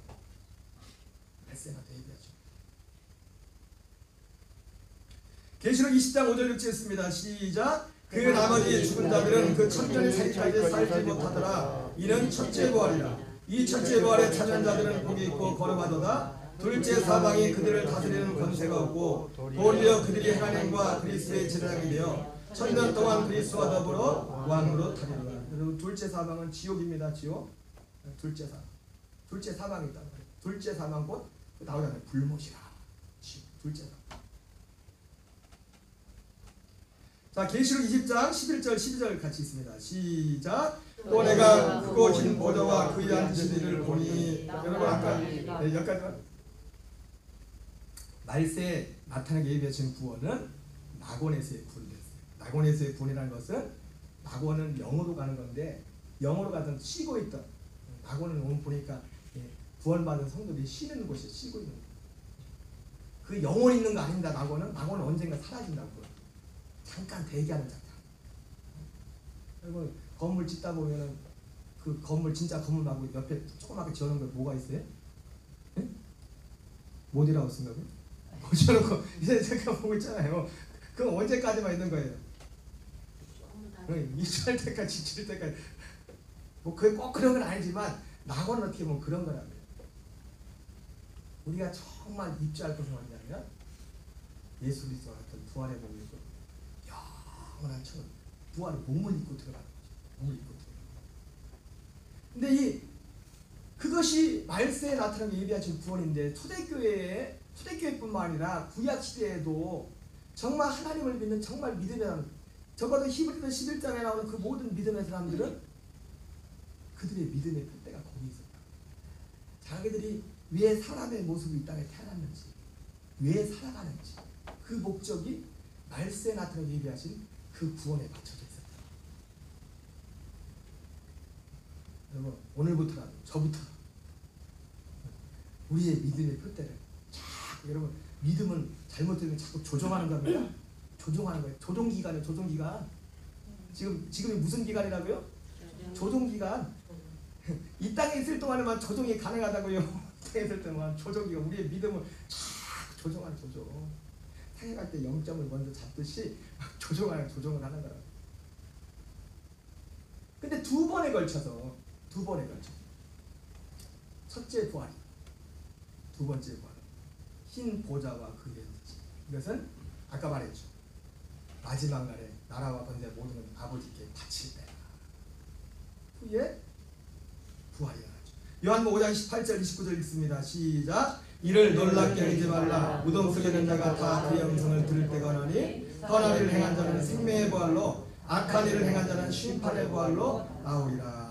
말세에 나타나게 예비하신. 계시록 20장 5절 읽겠습니다. 시작. 그 나머지 죽은 자들은 그 천년의 살기까지 살지 못하더라. 이는 첫째 부활이라. 이 첫째 부활에 참여한 자들은 복이 있고 거룩하도다. 둘째 사방이 그들을 다스리는 권세가 없고 도리어 그들이 하나님과 그리스도의 제사장이 되어 1000년 동안 그리스도와 더불어 왕으로 타리라. 여러분 둘째 사방은 지옥입니다. 지옥. 둘째 사방. 둘째 사방이 있다는 거예요. 둘째 사방 곧 나오잖아요. 불못이라. 지옥. 둘째 사방. 자, 계시록 20장 11절 12절 같이 있습니다. 시작. 또 내가 크고 긴 보좌와 그의 앉으신 이를 보니. 여러분 아까 여기까지만. 말세에 나타나게 예비하신 구원은 낙원에서의 구원이었어요. 낙원에서의 구원이라는 것은 낙원은 영으로 가는 건데 영으로 가던 쉬고 있던 낙원은 오늘 보니까 구원받은 성도들이 쉬는 곳이 쉬고 있는 거예요. 그 영원히 있는 거 아닙니다. 낙원은 언젠가 사라진다고. 잠깐 대기하는 잠깐. 그리고 건물 짓다 보면은 그 건물 진짜 건물 말고 옆에 조그맣게 지어놓은 거 뭐가 있어요? 예? 모디라고 쓴다고요? 지어놓고 이제 제가 보고 있잖아요. 그건 언제까지만 있는 거예요? 이주할 때까지 지칠 때까지. 뭐 그게 꼭 그런 건 아니지만 낙원은 어떻게 보면 그런 거라고요. 우리가 정말 입주할 것은 뭐냐면 예수 그리스도와 같은 부활의 몸을 입고 영원한 천국 부활의 몸을 입고 들어가는 거죠. 몸을 입고 들어가는. 근데 그것이 말세에 나타나는 예비하신 구원인데 초대교회뿐만 아니라 구약 시대에도 정말 하나님을 믿는 정말 믿음의 사람, 적어도 히브리서 11장에 나오는 그 모든 믿음의 사람들은 그들의 믿음의 표대가 거기 있었다. 자기들이 왜 사람의 모습이 이 땅에 태어났는지, 왜 살아가는지 그 목적이 말세에 나타나는 예비하신 그 구원에 맞춰져 있었다. 여러분 오늘부터라도 저부터 우리의 믿음의 표대를 여러분 믿음은 잘못되면 자꾸 조종하는 겁니다. 조종하는 거예요. 조종기간이에요. 조종기간. 지금이 무슨 기간이라고요? 조종기간. 이 땅에 있을 동안에만 조종이 가능하다고요. 이 땅에 있을 때만 조종기간. 우리의 믿음을 조종하는 조종. 상해 갈 때 0점을 먼저 잡듯이 조종을 하는 거라고. 근데 두 번에 걸쳐서 첫째 부활, 두 번째 부활, 흰 보좌와 그 예수지. 이것은 아까 말했죠. 마지막 날에 나라와 권세 모든 건 아버지께 바칠 때라. 후에 부활이 일어나죠. 요한복음 5장 18절 29절 읽습니다. 시작. 이를 놀랍게 여기지 말라. 무덤 속에 있는 자가 다 그의 음성을 들을 때가 오나니 선한 일을 행한 자는 생명의 부활로 악한 일을 행한 자는 심판의 부활로 나오리라.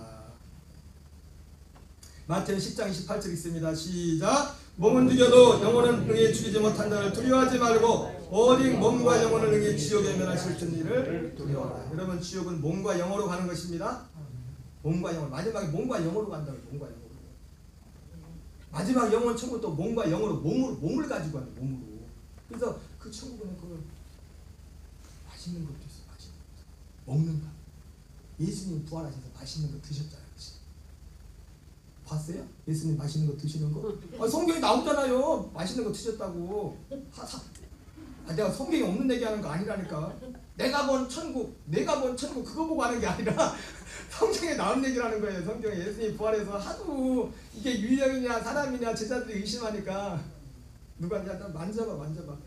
마태는 10장 28절 있습니다. 시작. 몸은 죽여도 영혼은 능히 죽이지 못한 자를 두려워하지 말고 오직 몸과 영혼을 능히 지옥에 면하실 일을 두려워하라. 여러분 지옥은 몸과 영으로 가는 것입니다. 몸과 영혼. 마지막에 몸과 영으로 간다고요. 몸과 영으로. 마지막 영혼 천국도 몸과 영으로 몸을 가지고 가는 몸으로. 그래서 그 천국은 그 맛있는 것도 있어. 맛있는 것. 먹는다. 예수님 부활하셔서 맛있는 거 드셨잖아요. 봤어요? 예수님 맛있는 거 드시는 거? 성경에 나오잖아요. 맛있는 거 드셨다고. 내가 성경에 없는 얘기하는 거 아니라니까. 내가 본 천국 그거 보고 하는 게 아니라 성경에 나온 얘기라는 거예요. 성경에 예수님 부활해서 하도 이게 유령이냐 사람이냐 제자들이 의심하니까 누가 이제 만져봐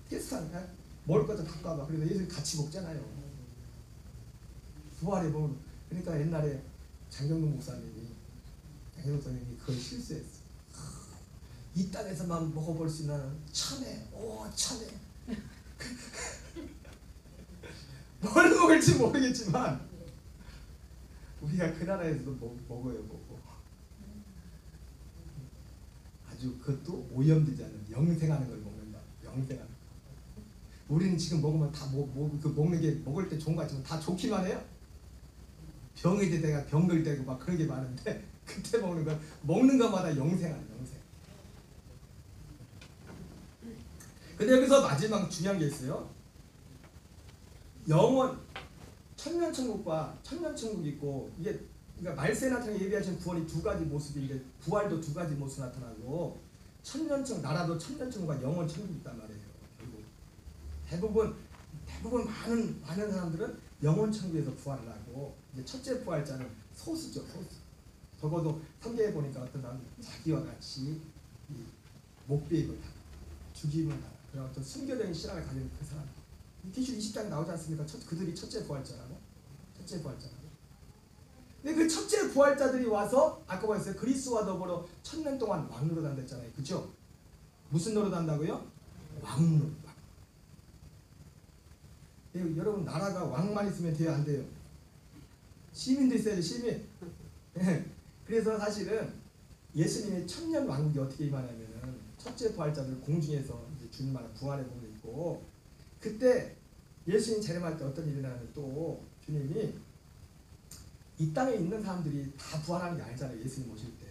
테스트하니까 먹을 것 좀 갖고 와봐. 그래서 예수님 같이 먹잖아요. 부활해 보면. 그러니까 옛날에 장경동 목사님이 그걸 실수했어. 이 땅에서만 먹어볼 수 있는 참외. 뭘 먹을지 모르겠지만 우리가 그 나라에서도 먹어요. 아주 그것도 오염되지 않는 영생하는 걸 먹는다. 영생하는 거. 우리는 지금 먹으면 다 그 먹는 게 먹을 때 좋은 거 같지만 다 좋기만 해요. 병이 되다가 병들 되고 막 그런 게 많은데 그때 먹는 것마다 영생하는 영생. 근데 여기서 마지막 중요한 게 있어요. 영원 천년천국과 천년천국이 있고 이게 그러니까 말세에 나타나는 예비하신 구원이 두 가지 모습인데 부활도 두 가지 모습 나타나고 천년천국 나라도 천년천국과 영원 천국이 있단 말이에요. 결국 대부분 많은 사람들은 영원 천국에서 부활을 하고 이제 첫째 부활자는 소수죠. 소수. 적어도 성경에 보니까 어떤 사람은 자기와 같이 목베입을 하고 죽임을 하고 그런 어떤 순교적인 신앙을 가진 그 사람. 디슈 20장에 나오지 않습니까? 그들이 첫째 부활자라고. 근데 그 첫째 부활자들이 와서 아까 보였어요. 그리스도와 더불어 1000년 동안 왕노릇 한다 했잖아요. 그렇죠? 무슨 노릇 한다고요? 왕노릇. 여러분 나라가 왕만 있으면 돼요? 안 돼요? 시민도 있어야죠. 시민. 그래서 사실은 예수님의 천년 왕국이 어떻게 임하냐면은 첫째 부활자들 공중에서 이제 주님만의 부활의 몸을 입고 그때 예수님 재림할 때 어떤 일이 일어나면 또 주님이 이 땅에 있는 사람들이 다 부활하는 게 아니잖아요. 예수님 오실 때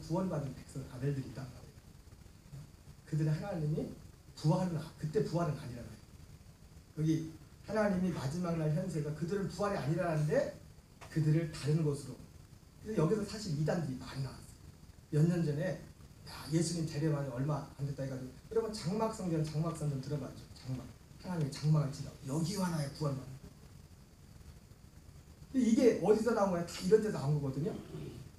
구원받은 백성 아들들이 있단 말이에요. 그들은 하나님이 그때 부활은 아니라는 거예요. 여기 하나님이 마지막 날 현세가 그들은 부활이 아니라는데 그들을 다른 곳으로. 그래서 여기서 사실 이단들이 많이 나왔어요. 몇 년 전에 예수님 재림하니 얼마 안 됐다 해가지고 여러분 장막성전 들어봤죠? 장막. 하나님의 장막을 지나고 여기와 나의 구원만. 이게 어디서 나온 거야? 다 이런 데서 나온 거거든요.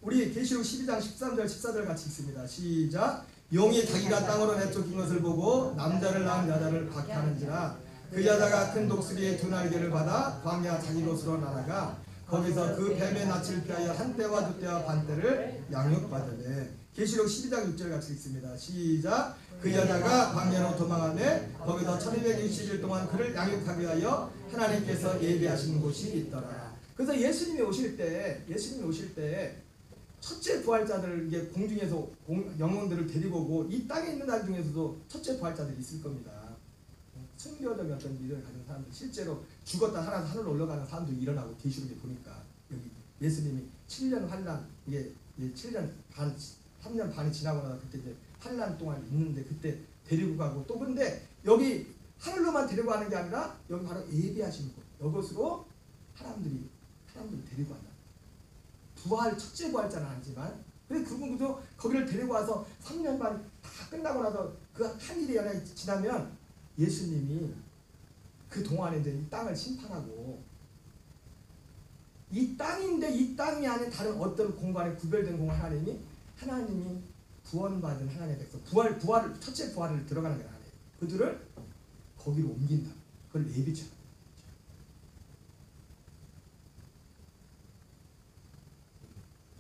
우리 계시록 12장 13절 14절 같이 읽습니다. 시작. 용이 자기가 땅으로 내쫓긴 것을 보고 남자를 낳은 여자를 박해하는지라 그 여자가 큰 독수리의 두 날개를 받아 광야 자기 곳으로 날아가 거기서 그 뱀의 낯을 피하여 한 때와 두 때와 반 때를 양육받으래. 계시록 12장 6절 같이 읽습니다. 시작. 그 여자가 광야로 도망하매 거기서 1260일 동안 그를 양육하기 위하여 하나님께서 예비하신 곳이 있더라. 그래서 예수님이 오실 때 첫째 부활자들을 이게 공중에서 영혼들을 데리고 오고 이 땅에 있는 날 중에서도 첫째 부활자들이 있을 겁니다. 순교적인 어떤 일을 가진 사람들, 실제로 죽었다 살아서 하늘로 올라가는 사람들이 일어나고 계시록에 보니까 여기 예수님이 7년 환란, 이게 7년 반, 3년 반이 지나고 나서 그때 이제 환란 동안 있는데 그때 데리고 가고 또 근데 여기 하늘로만 데리고 가는 게 아니라 여기 바로 예비하신 곳, 이곳으로 사람들이 데리고 간다. 첫째 부활자는 아니지만 그래 그분도 거기를 데리고 와서 3년 반 다 끝나고 나서 그 한 일이 연애 지나면 예수님이 그 동안에 이제 이 땅을 심판하고 이 땅인데 이 땅이 아닌 다른 어떤 공간에 구별된 공간 하나님이 구원받은 하나님의 백성 부활을 첫째 부활을 들어가는 게 아니에요. 그들을 거기로 옮긴다. 그걸 예비처럼.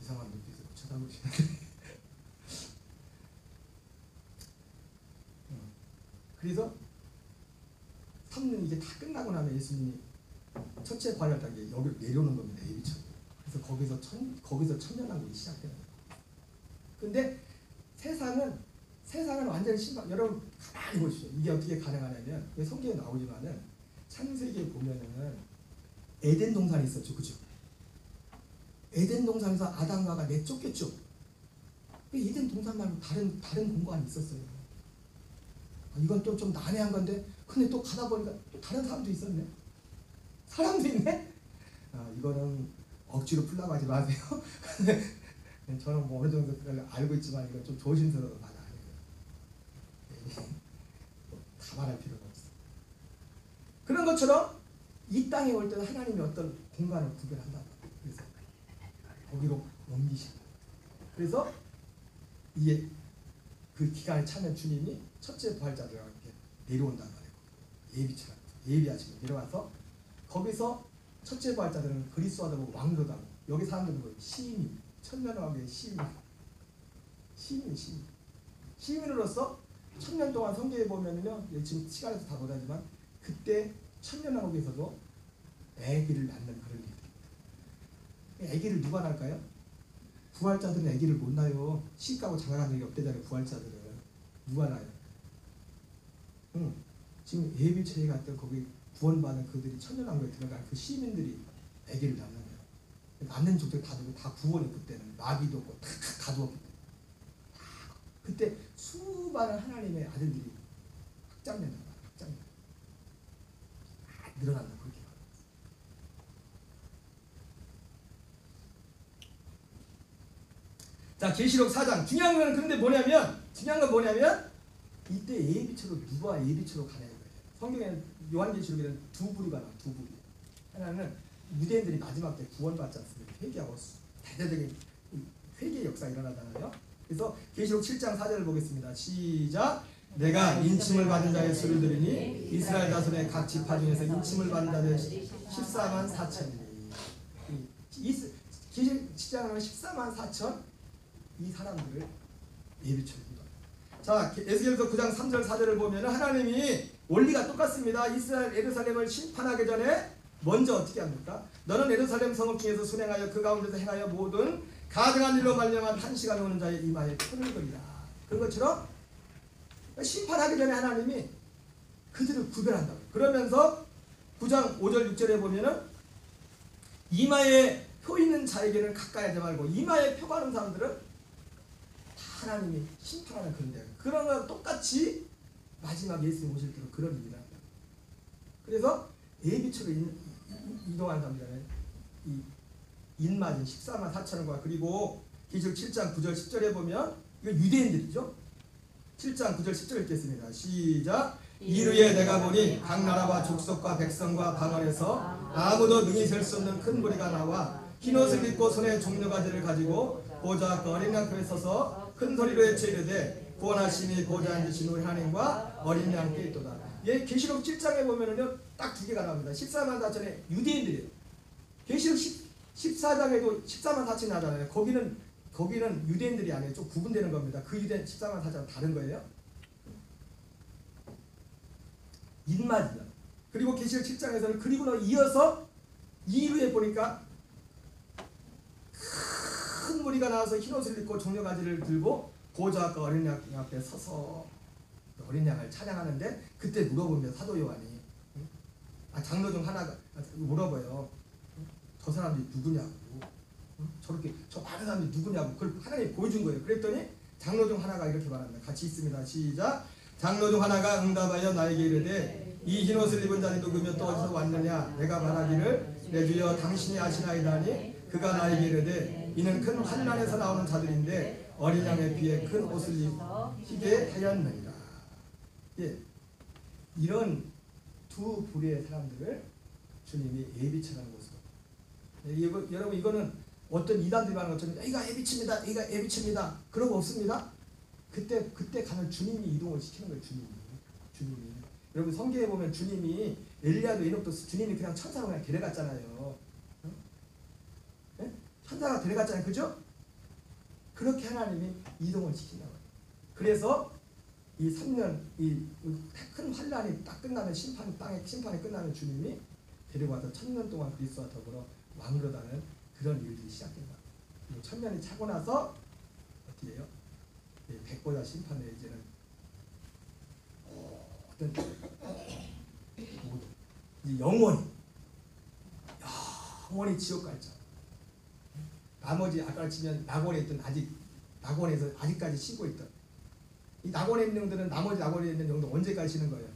이상한 눈빛으로 쳐다보시는데 그래서 3년 이게 다 끝나고 나면 예수님이 첫째 부활을 게 여기로 내려오는 겁니다. 예비처럼. 그래서 거기서 천년왕국이 시작되는 거예요. 근데 세상은 완전히 심판. 여러분 가만히 보십시오. 이게 어떻게 가능하냐면 성경에 나오지만은 창세기에 보면은 에덴 동산이 있었죠, 그죠? 에덴 동산에서 아담과 하와가 내쫓겼죠. 에덴 동산 말고 다른 공간이 있었어요. 이건 또 좀 난해한 건데, 근데 또 가다 보니까 또 다른 사람도 있었네. 사람도 있네. 이거는 억지로 풀라고 하지 마세요. 저는 뭐 어느 정도 그걸 알고 있지만 이건 좀 조심스러워서 말 안 해요. 다 말할 필요가 없어. 그런 것처럼 이 땅에 올 때는 하나님이 어떤 공간을 구별한다. 그래서 거기로 옮기신다. 그래서 이게 그 기간에 차면 주님이 첫째 부활자들과 이렇게 내려온단 말이에요. 예비처럼 예비하시고 내려와서 거기서 첫째 부활자들은 그리스도하다 보고 왕도도 하고 여기 사람들은 뭐예요? 시민, 천년왕국의 시민으로서 천년 동안 성경에 보면은요, 지금 시간에서 다 못하지만 그때 천년왕국에서도 아기를 낳는 그런 일이. 아기를 누가 낳을까요? 부활자들은 아기를 못 낳아요. 시가고 장가간 적이 없대잖아요. 부활자들은 누가 낳아요? 지금 예비체에 갔던 거기 구원받은 그들이 천년왕국에 들어간 그 시민들이 아기를 낳는 거예요. 낳는 족들 다 구원이 그때는 나비도 없고 다 가두었기 때문에 그때 수많은 하나님의 아들들이 확장된다. 늘어난다. 그렇게 말합니다. 자, 계시록 4장 중요한 건 근데 뭐냐면 이때 예비처로 누가 예비처로 가는 거예요. 성경에는 요한계시록에는 두 부류가 나와. 두 부류. 하나는 유대인들이 마지막 때 구원받지 않습니까? 회개하고 대대적인 회개의 역사가 일어나잖아요. 그래서 계시록 7장 4절을 보겠습니다. 시작. 내가 인침을 받은 자의 수를 들으니 이스라엘 자손의 각 지파 중에서 인침을 받은 자들 14만 4천이니 계시록 7장은 14만 4천 이 사람들을 예비처로 기도합니다. 자, 에스겔서 9장 3절 4절을 보면 하나님이 원리가 똑같습니다. 이스라엘 예루살렘을 심판하기 전에 먼저 어떻게 합니까? 너는 예루살렘 성읍 중에서 순행하여 그 가운데서 행하여 모든 가증한 일로 말미암아 한 시간에 오는 자의 이마에 표를 그리라. 그런 것처럼 심판하기 전에 하나님이 그들을 구별한다고. 그러면서 9장 5절 6절에 보면은 이마에 표 있는 자에게는 가까이 하지 말고 이마에 표가 없는 사람들은 하나님이 심판하는 그런 데가 그런 거랑 똑같이 마지막 예수님 오실 때로 그런 일이다. 그래서 예비처로 이동하는 사람들은 이 인마진 14만 4천원과 그리고 계시록 7장 9절 10절에 보면 이거 유대인들이죠. 7장 9절 10절 읽겠습니다. 시작. 이르에 내가 보니 각 나라와 족속과 백성과 방언에서 아무도 능히 셀 수 없는 큰 무리가 나와 흰옷을 입고 손에 종려가지를 가지고 보좌 앞 어린 양 앞에 서서 큰 소리로 외쳐 이르되 구원하심이 보좌 앉으신 우리 하나님과 어린 양께 있도다. 예, 계시록 7장에 보면은요 딱 두 개가 나옵니다. 14만 4천의 유대인들이에요. 계시록 14장에도 14만 4천이 나잖아요. 거기는 유대인들이 아니에요. 좀 구분되는 겁니다. 그 유대인 14만 4천은 다른 거예요. 인마지요. 그리고 계시록 7장에서는 그리고 이어서 2루에 보니까 큰 무리가 나와서 흰옷을 입고 종려가지를 들고 보좌 앞과 어린 양 앞에 서서 어린 양을 찬양하는데 그때 물어보면 사도 요한이 장로 중 하나가 물어봐요. 저 사람들이 누구냐고, 저렇게 저 많은 사람들이 누구냐고 그걸 하나님이 보여준 거예요. 그랬더니 장로 중 하나가 이렇게 말합니다. 같이 있습니다. 시작. 장로 중 하나가 응답하여 나에게 이르되 이 흰옷을 입은 자는 누구며 또 어디서 왔느냐. 내가 말하기를 내 주여 당신이 아시나이다니 그가 나에게 이르되 이는 큰 환난에서 나오는 자들인데 어린 양에 비해 큰 옷을 입히게 하였느니라. 예, 이런 두 부류의 사람들을 주님이 예비처라는 것으로. 예, 여러분 이거는 어떤 이단들이 말하는 것처럼 이가 예비치입니다. 이가 예비치입니다. 그런 거 없습니다. 그때 가면 주님이 이동을 시키는 거예요. 주님이. 여러분 성경에 보면 주님이 엘리야도 에녹도 주님이 그냥 천사로 그냥 데려갔잖아요. 네? 천사가 데려갔잖아요. 그죠? 그렇게 하나님이 이동을 시킨다고 해요. 그래서 이 3년 이 큰 환란이 딱 끝나면 심판이 끝나면 주님이 데려와서 1000년 동안 그리스도와 더불어 왕으로다는 그런 일들이 시작된다. 그리고 1000년이 차고 나서 어떻게 해요? 백보자 심판에 이제는 어떤 이제 영원히 지옥 갈자. 나머지 아까 치면 낙원에 있던 낙원에서 아직까지 쉬고 있던 이 낙원에 있는 영들은 나머지 낙원에 있는 영들 언제까지 쉬는 거예요?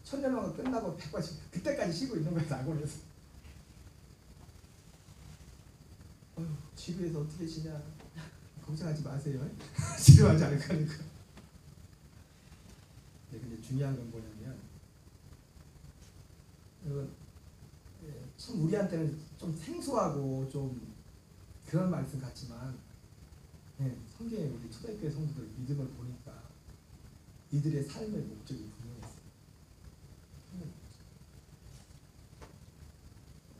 1000년만 끝나고 백보자 그때까지 쉬고 있는 거예요. 낙원에서. 지구에서 어떻게 쉬냐 걱정하지 마세요. 지루하지 않을 거니까. 근데 중요한 건 뭐냐면 이건 참 우리한테는 좀 생소하고 좀 그런 말씀 같지만 성경에 우리 초대교회 성도들 믿음을 보니까 이들의 삶의 목적이 분명했어요.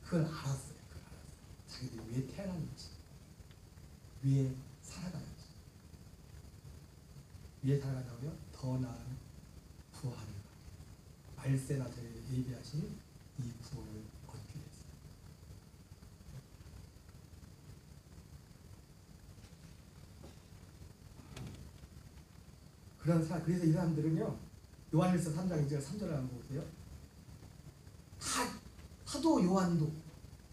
그걸 알았어요. 자기들이 왜 태어났는지, 왜 살아가는지, 왜 살아가냐고요? 더 나은 부활을 말세나 저에게 예비하신 이 구원을 얻기 위해서. 그래서 이 사람들은요 요한일서 3장 2절 3절을 한번 보세요. 사도 요한도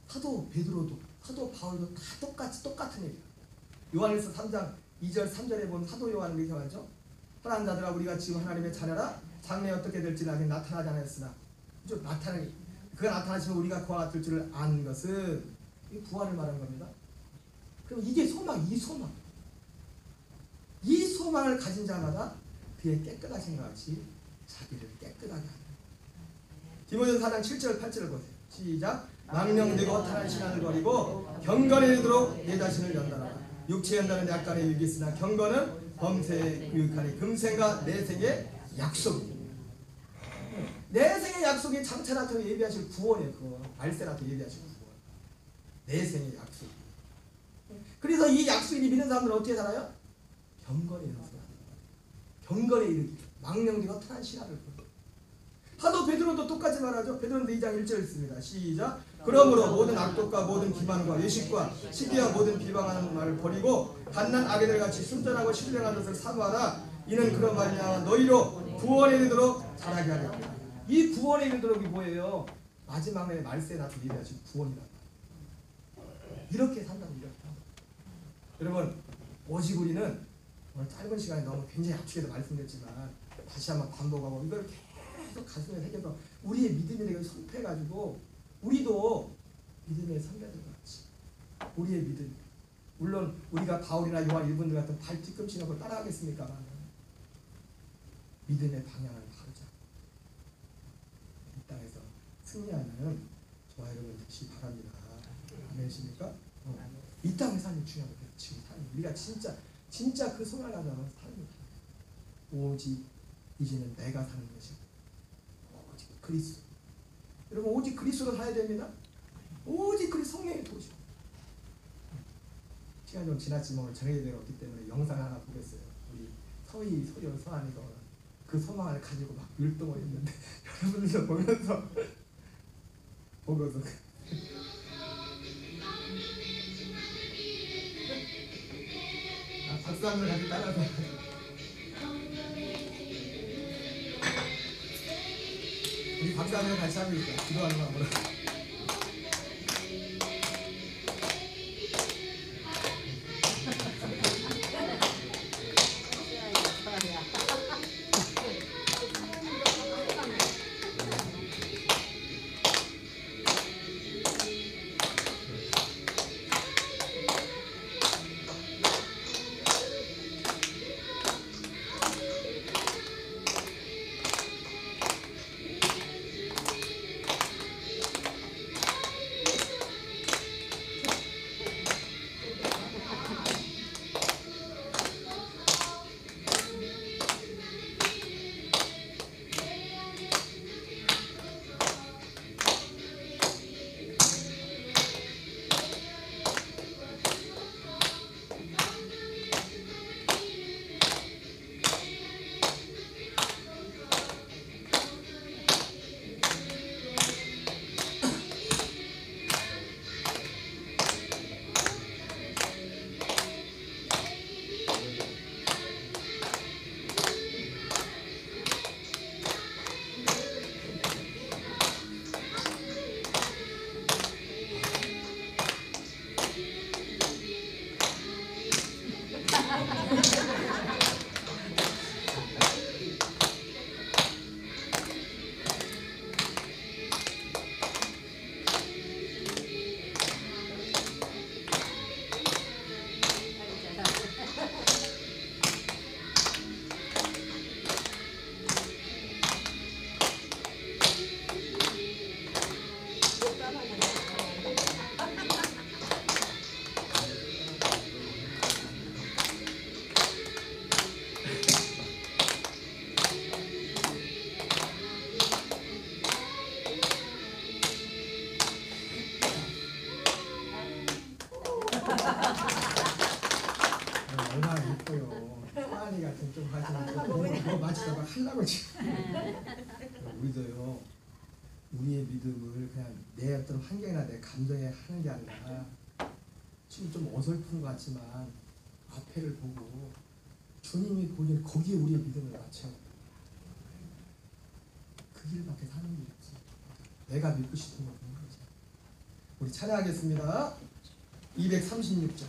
사도 베드로도 사도 바울도 다 똑같은 얘기예요. 요한일서 3장 2절 3절에 보면 사도 요한은 이렇게 말하죠. 떠난 자들아 우리가 지금 하나님의 자녀라 장래에 어떻게 될지는 아직 나타나지 않았으나 그가 나타나시면 우리가 그와 같을 줄을 아는 것은 이 부활을 말하는 겁니다. 그럼 이게 이 소망을 가진 자마다 그의 깨끗하신 것 같이 자기를 깨끗하게 하는 디모데전서 4장 7절 8절을 보세요. 시작. 망령되고 허탄한 신앙을 버리고 경건에 이르도록 내 자신을 연단하라. 육체에 연단은 약간의 유익이 있으나 경건은 범세에 유익하니 금생과 내생의 약속입니다. 내생의 약속이 장차한테 예비하실 구원이에요. 그거 말세한테 예비하실 구원. 내생의 약속. 그래서 이 약속이 믿는 사람들은 어떻게 살아요? 경건에 이르서 경건에 이르기. 망령되고 허탄한 신앙을 버리고. 사도 베드로도 똑같이 말하죠. 베드로는 2장 1절 있습니다. 시작. 그러므로 모든 악독과 모든 기만과 외식과 시기와 모든 비방하는 말을 버리고 갓난 아기들 같이 순전하고 신령한 것을 사모하라. 이는 그런 말이냐 너희로 구원에 이르도록 자라게 하리라. 이 구원에 이르도록이 뭐예요? 마지막 날 말세에 나타나 예비하신 구원이다. 이렇게 산다고 이렇게. 여러분 오직 우리는 오늘 짧은 시간에 너무 굉장히 압축해서 말씀드렸지만 다시 한번 반복하고 이걸 계속 가슴에 새겨서 우리의 믿음이 선포해가지고 우리도 믿음의 선배들 같이 우리의 믿음, 물론 우리가 바울이나 요한 이분들 같은 발 뒤꿈치하고 따라가겠습니까만 믿음의 방향을 바르자. 이 땅에서 승리하는 저와 여러분 되시기 바랍니다. 아멘이십니까? 이 땅에 사는 게 중요한 거예요. 지금 사는 우리가 진짜 그 소망을 가져서 사는 거예요. 오직 이제는 내가 사는 것이 오직 그리스도. 여러분 오직 그리스도로 살아야 됩니다. 오직 그리스도 성령의 도시. 시간 좀 지났지만 오늘 저녁에 없기 때문에 영상 하나 보겠어요. 우리 서희 서안이가 그 소망을 가지고 막 율동을 했는데 여러분들도 보면서 박수 한번 같이 따라서 우리 박수 한번 같이 하고 있어요. 기도하는 마음으로. 얼마나 예뻐요. 서안이 같은 좀 하시면 그거 맞추다가 하려고 지금. 우리도요. 우리의 믿음을 그냥 내 어떤 환경이나 내 감정에 하는 게 아니라 지금 좀 어설픈 것 같지만 앞에를 보고 주님이 보기엔 거기에 우리의 믿음을 맞춰. 그 길밖에 사는 게 없어. 내가 믿고 싶은 거 보는 거지. 우리 찬양하겠습니다. 236장.